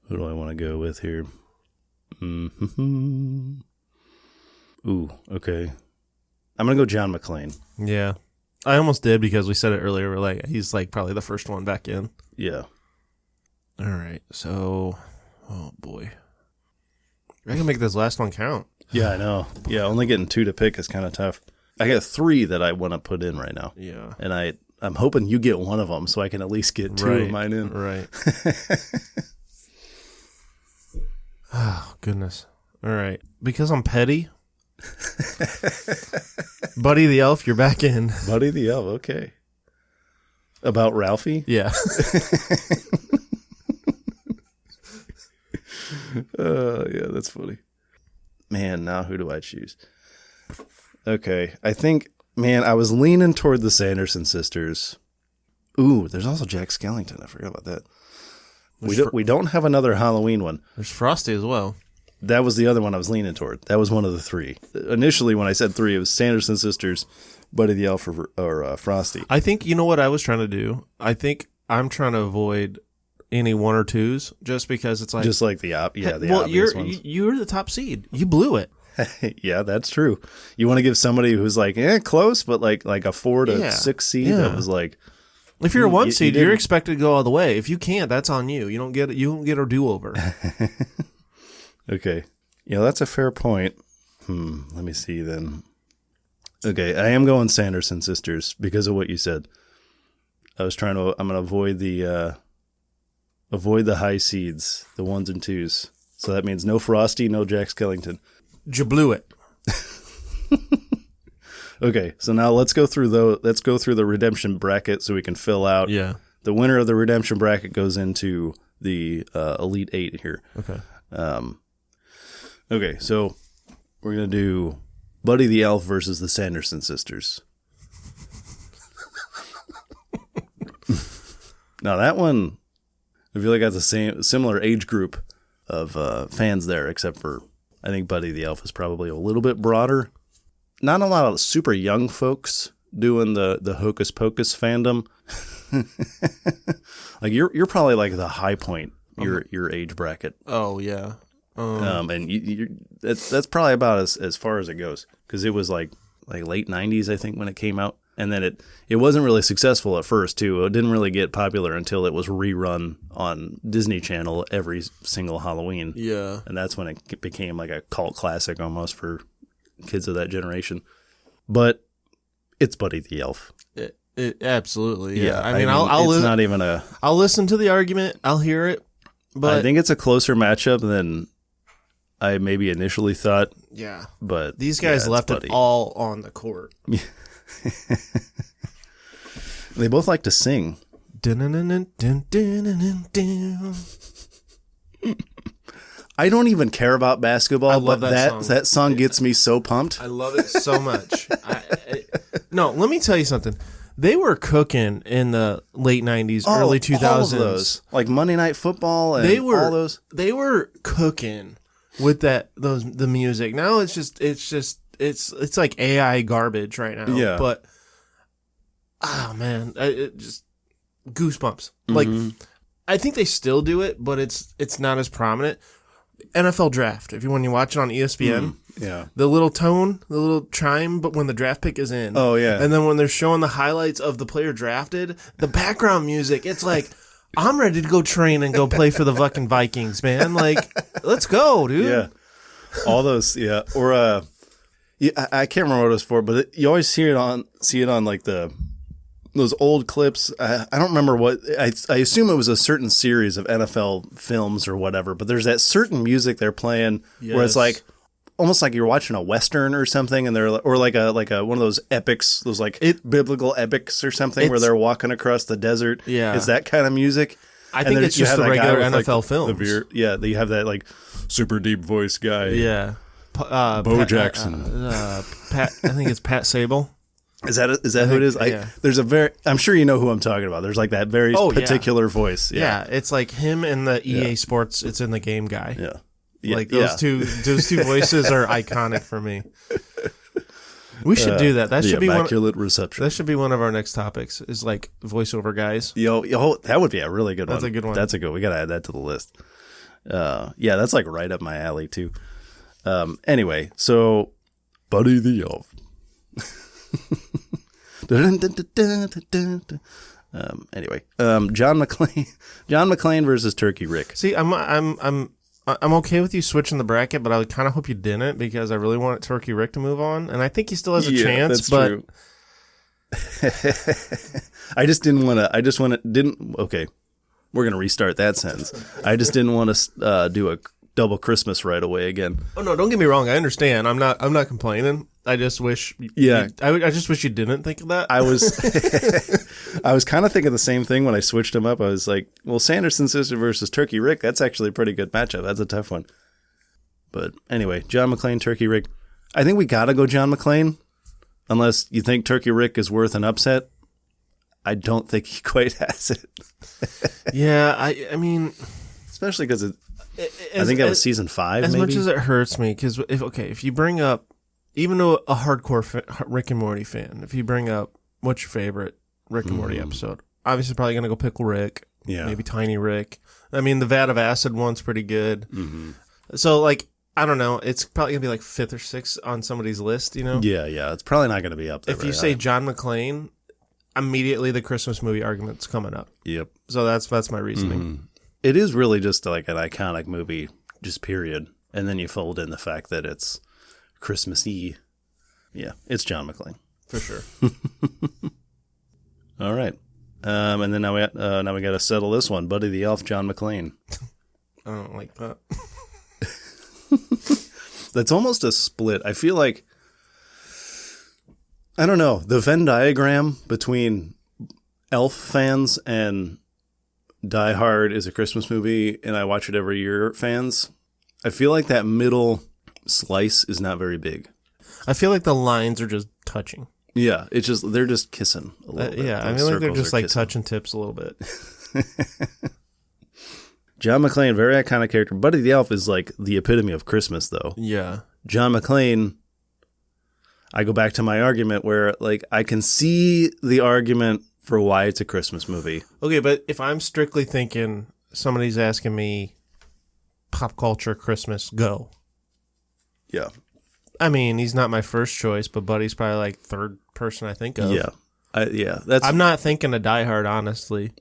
Who do I want to go with here? Mm-hmm. Ooh, okay. I'm going to go John McClane. Yeah. I almost did because we said it earlier. We're like, he's like probably the first one back in. Yeah. All right. So, oh boy. I can make this last one count. Yeah, I know. Yeah, only getting 2 to pick is kind of tough. I got 3 that I want to put in right now. Yeah. And I'm hoping you get one of them so I can at least get 2 of mine in. Right. Oh, goodness. All right. Because I'm petty. Buddy the Elf, you're back in. Buddy the Elf, okay. About Ralphie? Yeah. Yeah, that's funny. Man, now who do I choose? Okay, I think, man, I was leaning toward the Sanderson sisters. Ooh, there's also Jack Skellington. I forgot about that. We don't have another Halloween one. There's Frosty as well. That was the other one I was leaning toward. That was one of the 3. Initially, when I said 3, it was Sanderson sisters, Buddy the Elf, or Frosty. I think, you know what I was trying to do? I think I'm trying to avoid any 1 or 2s just because it's like... Just like the obvious ones. You're the top seed. You blew it. Yeah, that's true. You want to give somebody who's like, close, but like a 4 to 6 seed that was like... If you're a 1 seed, you're expected to go all the way. If you can't, that's on you. You don't get a do-over. Okay. Yeah, that's a fair point. Let me see then. Okay, I am going Sanderson sisters because of what you said. I'm going to avoid the high seeds, the 1s and 2s. So that means no Frosty, no Jack Skellington. You blew it. Okay, so now let's go through the redemption bracket so we can fill out. Yeah. The winner of the redemption bracket goes into the Elite 8 here. Okay. Okay, so we're going to do Buddy the Elf versus the Sanderson sisters. Now that one, I feel like that's a similar age group of fans there, except for I think Buddy the Elf is probably a little bit broader. Not a lot of super young folks doing the Hocus Pocus fandom. Like you're probably like the high point your age bracket. Oh yeah. And that's probably about as far as it goes because it was like late 90s I think when it came out, and then it wasn't really successful at first too. It didn't really get popular until it was rerun on Disney Channel every single Halloween. Yeah, and that's when it became like a cult classic almost for kids of that generation. But it's Buddy the Elf. It absolutely. Yeah. I mean, I'll listen to the argument. I'll hear it. But I think it's a closer matchup than I maybe initially thought. Yeah. But these guys left it all on the court. They both like to sing. I don't even care about basketball, I love but that song. that song gets me so pumped. I love it so much. No, let me tell you something. They were cooking in the late 90s, early 2000s. All of those. Like Monday Night Football and all those. They were cooking with the music. Now it's like AI garbage right now. Yeah. But oh man, it just goosebumps. Like I think they still do it, but it's not as prominent. NFL draft. When you watch it on ESPN, yeah, the little tone, the little chime, but when the draft pick is in. Oh yeah. And then when they're showing the highlights of the player drafted, the background music, it's like I'm ready to go train and go play for the fucking Vikings, man. Like, let's go, dude. Yeah. All those, yeah. Or I can't remember what it was for, but you always see it on like those old clips. I don't remember what. I assume it was a certain series of NFL films or whatever. But there's that certain music they're playing where it's like almost like you're watching a western or something, and they're or like a one of those epics, those like biblical epics or something where they're walking across the desert. Yeah, it's that kind of music. I think it's just the regular NFL films. You have that like super deep voice guy. Yeah, Bo Jackson. Pat. I think it's Pat Sable. Is that who it is? Yeah. I'm sure you know who I'm talking about. There's like that very particular voice. Yeah, it's like him and the EA Sports It's in the Game guy. Yeah. Like those two voices are iconic for me. We should do that. That should be immaculate reception. That should be one of our next topics. Is like voiceover guys. Yo, that would be a really good one. That's a good one. That's a good. We gotta add that to the list. Yeah, that's like right up my alley too. Anyway, so Buddy the Elf. Anyway, John McClane versus Turkey Rick. See, I'm okay with you switching the bracket, but I would kind of hope you didn't because I really wanted Turkey Rick to move on, and I think he still has a chance. That's but true. I just didn't want to. Okay, we're gonna restart that sentence. I just didn't want to do a double Christmas right away again. Oh no, don't get me wrong. I understand. I'm not complaining. I just wish. I just wish you didn't think of that. I was kind of thinking the same thing when I switched them up. I was like, well, Sanderson sister versus Turkey Rick. That's actually a pretty good matchup. That's a tough one. But anyway, John McClane, Turkey Rick. I think we gotta go John McClane, unless you think Turkey Rick is worth an upset. I don't think he quite has it. Yeah, I mean, especially because I think that was season 5. As maybe? Much as it hurts me, because if you bring up, even though a hardcore Rick and Morty fan, if you bring up what's your favorite Rick and Morty episode, obviously probably gonna go Pickle Rick, maybe Tiny Rick. I mean, the Vat of Acid one's pretty good. Mm-hmm. So like, I don't know, it's probably gonna be like 5th or 6th on somebody's list. You know? Yeah, it's probably not gonna be up there. If you say John McClane, immediately the Christmas movie argument's coming up. Yep. So that's my reasoning. Mm-hmm. It is really just like an iconic movie, just period. And then you fold in the fact that it's Christmassy. Yeah, it's John McClane. For sure. All right. And then now we got to settle this one. Buddy the Elf, John McClane. I don't like that. That's almost a split. I feel like, I don't know, the Venn diagram between Elf fans and Die Hard is a Christmas movie and I watch it every year fans, I feel like that middle slice is not very big. I feel like the lines are just touching. Yeah, it's just they're just kissing a little bit. Yeah, I feel like they're just like touching tips a little bit. John McClane, very iconic character. Buddy the Elf is like the epitome of Christmas, though. Yeah. John McClane, I go back to my argument where like I can see the argument for why it's a Christmas movie. Okay, but if I'm strictly thinking somebody's asking me pop culture Christmas, go. Yeah. I mean, he's not my first choice, but Buddy's probably like third person I think of. Yeah. I'm not thinking of Die Hard, honestly.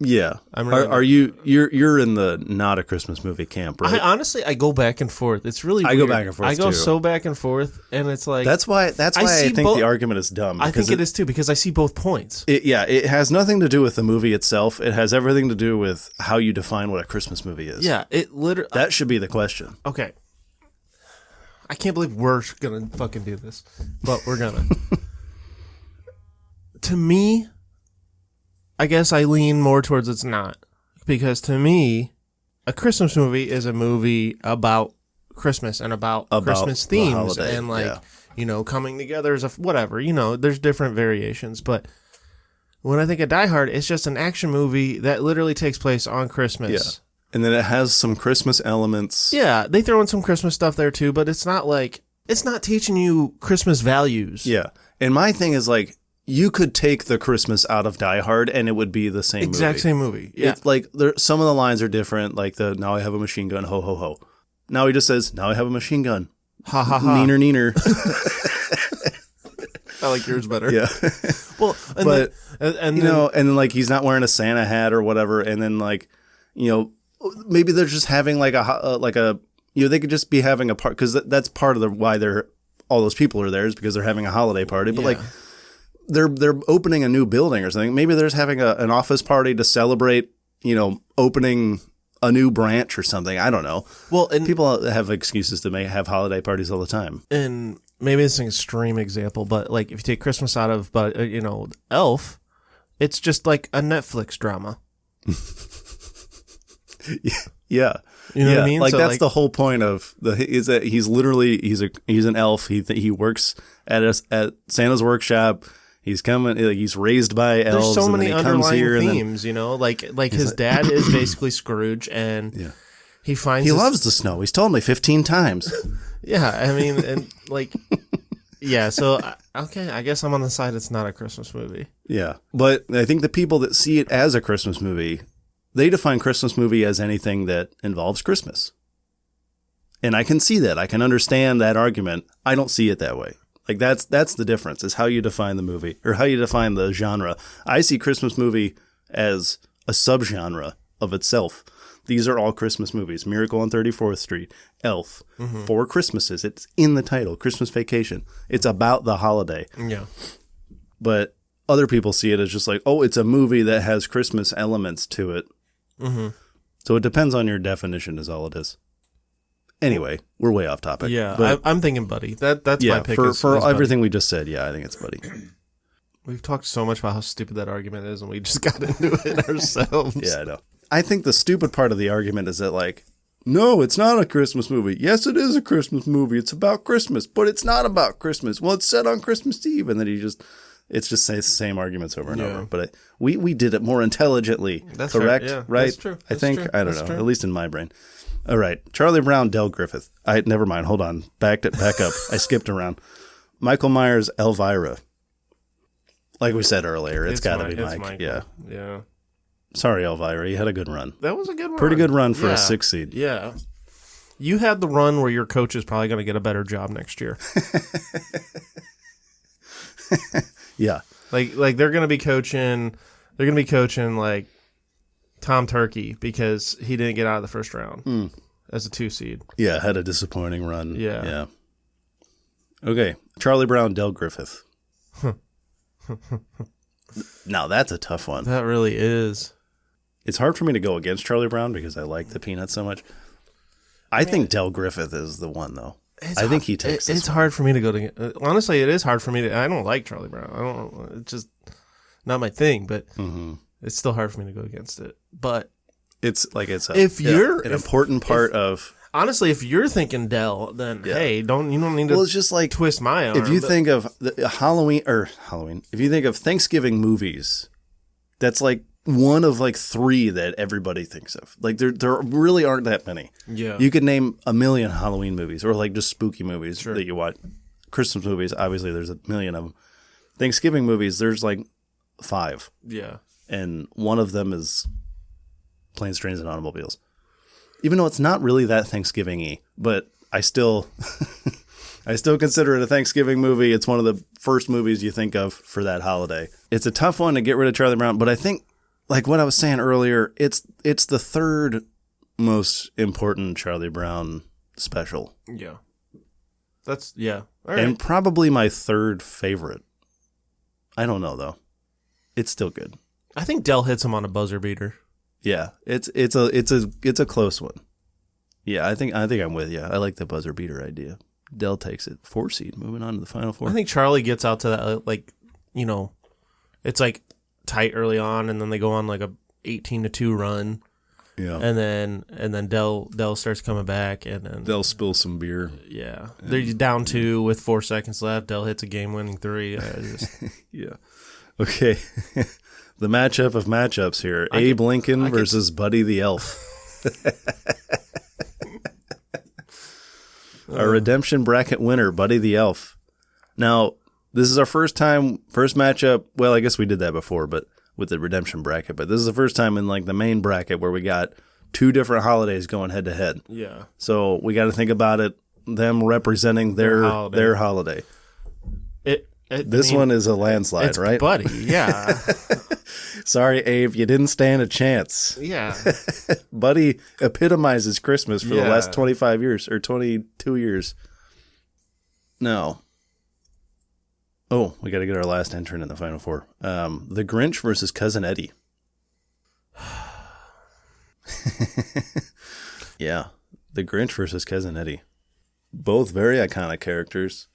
Yeah. Are you're in the not a Christmas movie camp, right? I go back and forth. It's really weird. I go back and forth I go too. so back and forth, and it's like That's why I think the argument is dumb. I think it is too, because I see both points. It has nothing to do with the movie itself. It has everything to do with how you define what a Christmas movie is. Yeah, it literally. That should be the question. Okay. I can't believe we're gonna fucking do this, but we're gonna. To me, I guess I lean more towards it's not, because to me, a Christmas movie is a movie about Christmas and about Christmas the themes holiday, and like, yeah. Coming together as a whatever, there's different variations. But when I think of Die Hard, it's just an action movie that literally takes place on Christmas. Yeah. And then it has some Christmas elements. Yeah, they throw in some Christmas stuff there too, but it's not teaching you Christmas values. Yeah. And my thing is like, you could take the Christmas out of Die Hard and it would be the same exact same movie. Yeah. It's like some of the lines are different, like now I have a machine gun, ho, ho, ho. Now he just says, now I have a machine gun. Ha, ha, ha. Neener, neener. I like yours better. Yeah. Well, and then like he's not wearing a Santa hat or whatever. And then like, maybe they're just having like they could just be having a part, because that's part of why all those people are there is because they're having a holiday party. But like they're opening a new building or something. Maybe they're just having an office party to celebrate, opening a new branch or something. I don't know. Well, and people have excuses to have holiday parties all the time. And maybe it's an extreme example, but like if you take Christmas out of, Elf, it's just like a Netflix drama. Yeah. You know what I mean? Like so that's the whole point of is that he's an elf. He works at Santa's workshop. He's coming. He's raised by elves. There's so many and underlying themes, like his dad is basically Scrooge, and he loves the snow. He's told me 15 times. Yeah, I mean, and like, yeah. So okay, I guess I'm on the side. It's not a Christmas movie. Yeah, but I think the people that see it as a Christmas movie, they define Christmas movie as anything that involves Christmas. And I can see that. I can understand that argument. I don't see it that way. Like that's the difference, is how you define the movie or how you define the genre. I see Christmas movie as a subgenre of itself. These are all Christmas movies. Miracle on 34th Street, Elf, Four Christmases. It's in the title, Christmas Vacation. It's about the holiday. Yeah. But other people see it as just like, oh, it's a movie that has Christmas elements to it. Mm-hmm. So it depends on your definition is all it is. Anyway, we're way off topic. Yeah, but I'm thinking Buddy. That's my pick. For everything we just said, yeah, I think it's Buddy. We've talked so much about how stupid that argument is, and we just got into it ourselves. Yeah, I know. I think the stupid part of the argument is that, like, no, it's not a Christmas movie. Yes, it is a Christmas movie. It's about Christmas, but it's not about Christmas. Well, it's set on Christmas Eve, and then it's just the same arguments over and over. But we did it more intelligently. That's correct, fair. Yeah, right? That's true. I think. True. I don't know. At least in my brain. All right, Charlie Brown, Del Griffith. Never mind. Hold on. Back up. I skipped around. Michael Myers, Elvira. Like we said earlier, it's got to be Mike. Michael. Yeah. Sorry, Elvira. You had a good run. That was a good run. Pretty good run for a 6 seed. Yeah. You had the run where your coach is probably going to get a better job next year. Yeah. Like they're going to be coaching. They're going to be coaching like Tom Turkey because he didn't get out of the first round as a 2 seed. Yeah, had a disappointing run. Yeah. Okay, Charlie Brown, Del Griffith. Now that's a tough one. That really is. It's hard for me to go against Charlie Brown because I like the Peanuts so much. I think Del Griffith is the one, though. I think he takes this. It's hard for me to go to. Honestly, it is hard for me to. I don't like Charlie Brown. I don't. It's just not my thing. But it's still hard for me to go against it. But it's like an important part of. Honestly, if you're thinking Del, then hey, you don't need to. Well, it's just like twist my arm. If you think of Halloween, if you think of Thanksgiving movies, that's like one of like 3 that everybody thinks of. Like there really aren't that many. Yeah, you could name a million Halloween movies or like just spooky movies that you watch. Christmas movies, obviously, there's a million of them. Thanksgiving movies, there's like 5. Yeah, and one of them is Planes, Trains, and Automobiles. Even though it's not really that Thanksgiving-y, but I still consider it a Thanksgiving movie. It's one of the first movies you think of for that holiday. It's a tough one to get rid of Charlie Brown, but I think, like what I was saying earlier, it's the 3rd most important Charlie Brown special. Yeah. All right. And probably my 3rd favorite. I don't know, though. It's still good. I think Del hits him on a buzzer beater. Yeah, it's a close one. Yeah, I think I'm with you. I like the buzzer beater idea. Del takes it. 4 seed, moving on to the final 4. I think Charlie gets out to that it's like tight early on, and then they go on like a 18-2 run, Yeah. And then Dell starts coming back, and then They'll spill some beer. yeah, they're down 2 with 4 seconds left. Dell hits a game-winning 3. Yeah. Okay. The matchup of matchups here: Abe Lincoln versus Buddy the Elf. Our redemption bracket winner, Buddy the Elf. Now, this is our first matchup. Well, I guess we did that before, but with the redemption bracket. But this is the first time in like the main bracket where we got 2 different holidays going head to head. Yeah. So we got to think about it. Them representing their holiday. This one is a landslide, right? Buddy, yeah. Sorry, Abe, you didn't stand a chance. Yeah. Buddy epitomizes Christmas for the last 25 years or 22 years. No. Oh, we got to get our last entrant in the Final Four. The Grinch versus Cousin Eddie. Yeah, The Grinch versus Cousin Eddie. Both very iconic characters.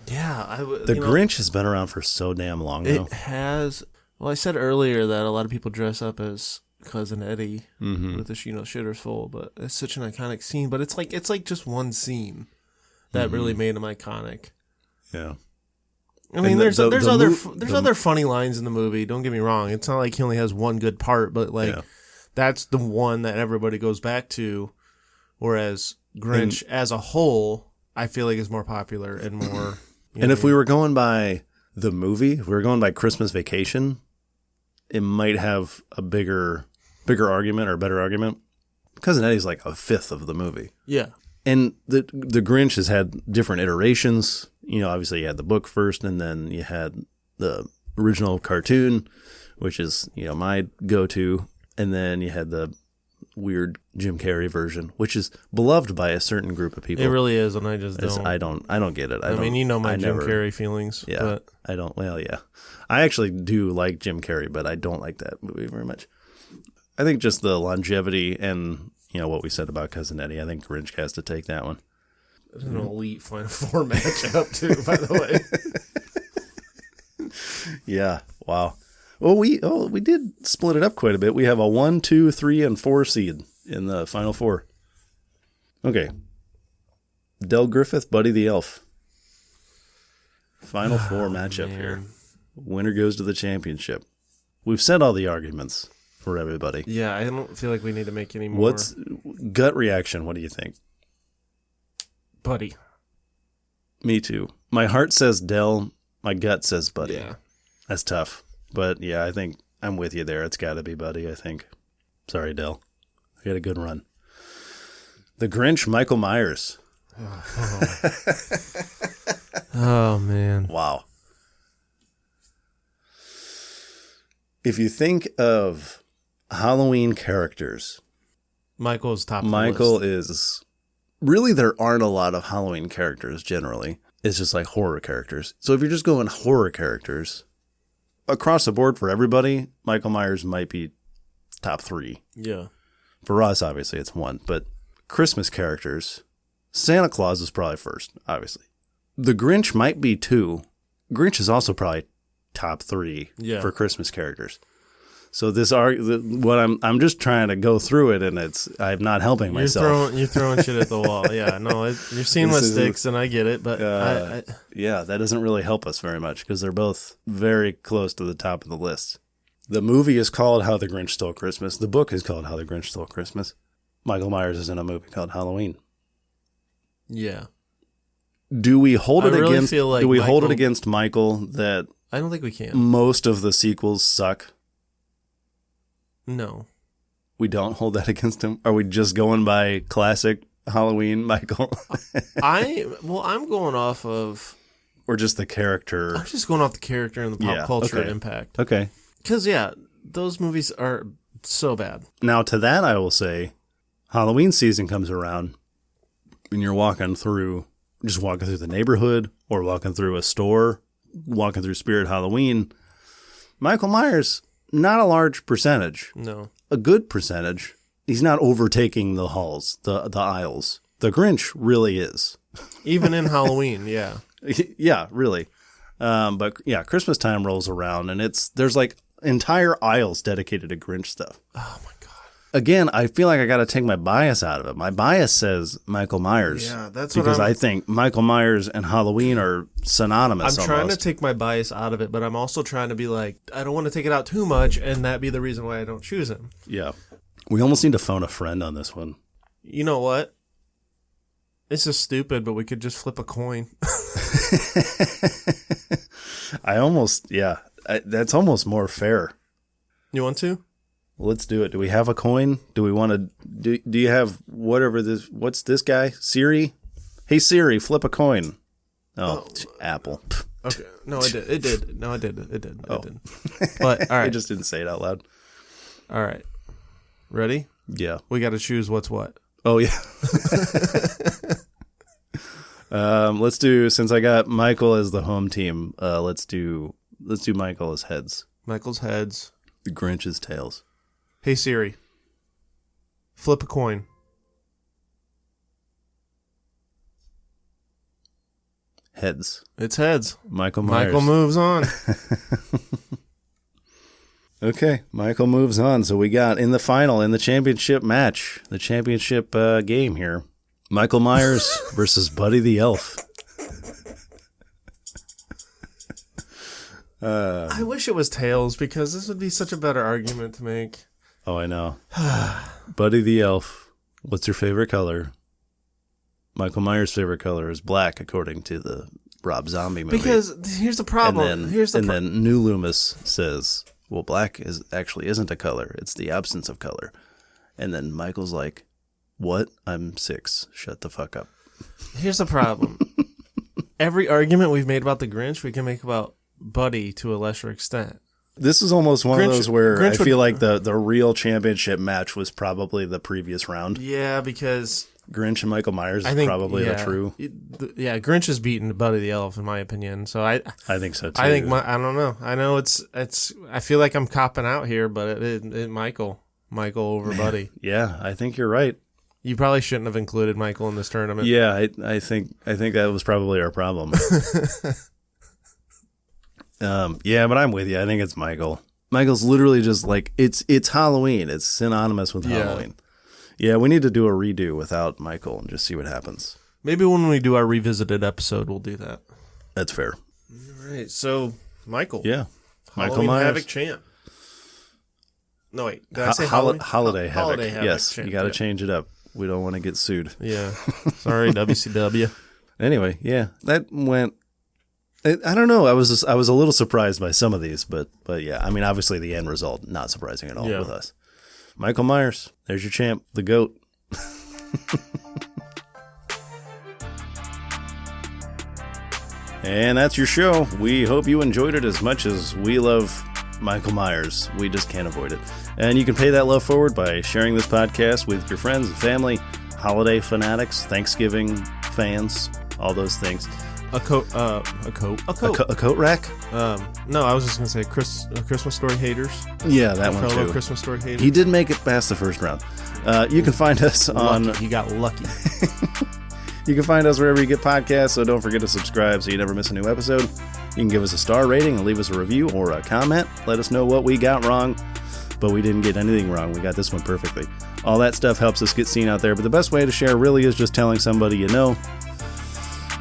Yeah. The Grinch has been around for so damn long, though. It has. Well, I said earlier that a lot of people dress up as Cousin Eddie with the shitters full, but it's such an iconic scene. But it's like just one scene that really made him iconic. Yeah. I mean, there's other funny lines in the movie. Don't get me wrong. It's not like he only has one good part, but that's the one that everybody goes back to. Whereas Grinch as a whole, I feel like is more popular and more. And if we were going by the movie, if we were going by Christmas Vacation, it might have a bigger argument or a better argument. Cousin Eddie's like a fifth of the movie. Yeah. And the Grinch has had different iterations. You know, obviously you had the book first, and then you had the original cartoon, which is, you know, my go-to. And then you had the weird Jim Carrey version, which is beloved by a certain group of people. It really is, and I just don't. I don't get it. I mean, you know my Jim Carrey feelings. Yeah, but I don't. Well, yeah, I actually do like Jim Carrey, but I don't like that movie very much. I think just the longevity and, you know, what we said about Cousin Eddie, I think Grinch has to take that one. It's an elite Final Four matchup too, by the way. Yeah. Wow. Well, we did split it up quite a bit. We have a 1, 2, 3, and 4 seed in the Final Four. Okay. Del Griffith, Buddy the Elf. Final Four matchup here. Winner goes to the championship. We've said all the arguments for everybody. Yeah, I don't feel like we need to make any more. What's gut reaction? What do you think? Buddy. Me too. My heart says Del. My gut says Buddy. Yeah. That's tough. But yeah, I think I'm with you there. It's got to be Buddy, I think. Sorry, Del. You had a good run. The Grinch, Michael Myers. Oh, man. Wow. If you think of Halloween characters, Michael's top. Michael is... Really, there aren't a lot of Halloween characters, generally. It's just like horror characters. So if you're just going horror characters... Across the board for everybody, Michael Myers might be top 3. Yeah. For us, obviously, it's 1. But Christmas characters, Santa Claus is probably first, obviously. The Grinch might be 2. Grinch is also probably top 3 for Christmas characters. So I'm just trying to go through it, and I'm not helping myself. You're throwing shit at the wall. Yeah, no, you're seeing what sticks, and I get it, but yeah, that doesn't really help us very much because they're both very close to the top of the list. The movie is called How the Grinch Stole Christmas. The book is called How the Grinch Stole Christmas. Michael Myers is in a movie called Halloween. Yeah. Do we hold it really against? Feel like hold it against Michael that I don't think we can. Most of the sequels suck. No. We don't hold that against him? Are we just going by classic Halloween, Michael? I'm going off of... Or just the character? I'm just going off the character and the pop culture impact. Okay. Because, those movies are so bad. Now, to that I will say, Halloween season comes around, and you're walking through the neighborhood, or walking through a store, walking through Spirit Halloween. Michael Myers... Not a large percentage. No. A good percentage. He's not overtaking the halls, the aisles. The Grinch really is. Even in Halloween, yeah. Yeah, really. But yeah, Christmas time rolls around and there's like entire aisles dedicated to Grinch stuff. Oh my God. again, I feel like I got to take my bias out of it. My bias says Michael Myers. Yeah, that's because what I think Michael Myers and Halloween are synonymous. I'm trying to take my bias out of it, but I'm also trying to be like, I don't want to take it out too much, and that be the reason why I don't choose him. Yeah. We almost need to phone a friend on this one. You know what? It's just stupid, but we could just flip a coin. That's almost more fair. You want to? Let's do it. Do we have a coin? Do we want to do you have what's this guy? Siri? Hey Siri, flip a coin. Oh. Apple. Okay. No, it did. It did. No, it did. It did. Oh. It did. But all right. I just didn't say it out loud. All right. Ready? Yeah. We got to choose what's what. Oh yeah. Let's do, since I got Michael as the home team, let's do Michael as heads. Michael's heads. The Grinch's tails. Hey Siri. Flip a coin. Heads. It's heads. Michael Myers. Michael moves on. Okay, Michael moves on. So we got in the final, in the championship match, the championship game here, Michael Myers versus Buddy the Elf. I wish it was tails, because this would be such a better argument to make. Oh, I know. Buddy the Elf, what's your favorite color? Michael Myers' favorite color is black, according to the Rob Zombie movie. Because here's the problem. Then New Loomis says, well, black isn't a color. It's the absence of color. And then Michael's like, what? I'm 6. Shut the fuck up. Here's the problem. Every argument we've made about the Grinch, we can make about Buddy to a lesser extent. This is almost one of those where Grinch I feel like the real championship match was probably the previous round. Yeah, because Grinch and Michael Myers is probably the true. Yeah, Grinch has beaten Buddy the Elf, in my opinion. So I think so too. I think I don't know. I know it's. I feel like I'm copping out here, but it Michael over Buddy. Yeah, I think you're right. You probably shouldn't have included Michael in this tournament. Yeah, I think that was probably our problem. Yeah, but I'm with you. I think it's Michael. Michael's literally just like, it's Halloween. It's synonymous with Halloween. Yeah, we need to do a redo without Michael and just see what happens. Maybe when we do our revisited episode, we'll do that. That's fair. All right, so Michael. Yeah. Michael Myers. Havoc champ. No, wait. Did I say Holiday Havoc? Holiday Havoc yes, champ. You got to change it up. We don't want to get sued. Yeah. Sorry, WCW. Anyway, yeah, that went. I don't know. I was a little surprised by some of these, but yeah. I mean, obviously the end result not surprising at all with us. Michael Myers, there's your champ, the GOAT. And that's your show. We hope you enjoyed it as much as we love Michael Myers. We just can't avoid it. And you can pay that love forward by sharing this podcast with your friends and family, holiday fanatics, Thanksgiving fans, all those things. A coat rack? No, I was just gonna say Christmas Story haters. Yeah, that one too. Christmas Story haters. He did make it past the first round. You can find us on. You got lucky. You can find us wherever you get podcasts, so don't forget to subscribe so you never miss a new episode. You can give us a star rating and leave us a review or a comment. Let us know what we got wrong, but we didn't get anything wrong. We got this one perfectly. All that stuff helps us get seen out there, but the best way to share really is just telling somebody you know.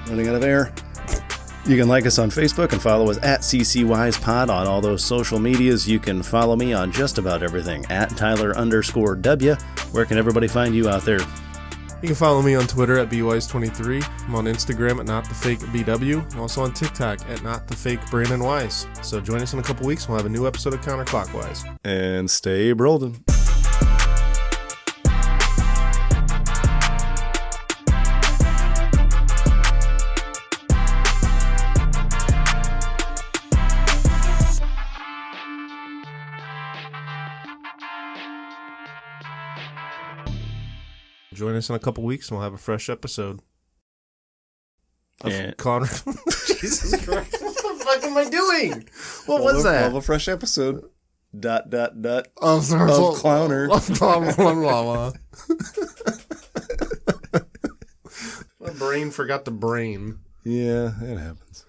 Running out of air. You can like us on Facebook and follow us at CCWisePod on all those social medias. You can follow me on just about everything at Tyler_W. Where can everybody find you out there? You can follow me on Twitter at BWise23. I'm on Instagram at NotTheFakeBW. I'm also on TikTok at NotTheFakeBrandonWise. So join us in a couple weeks. We'll have a new episode of Counterclockwise. And stay Brolden. Join us in a couple weeks and we'll have a fresh episode of Connor. Jesus Christ. What the fuck am I doing? What was that? We'll have a fresh episode. ... Of Clowner. My brain forgot the brain. Yeah, it happens.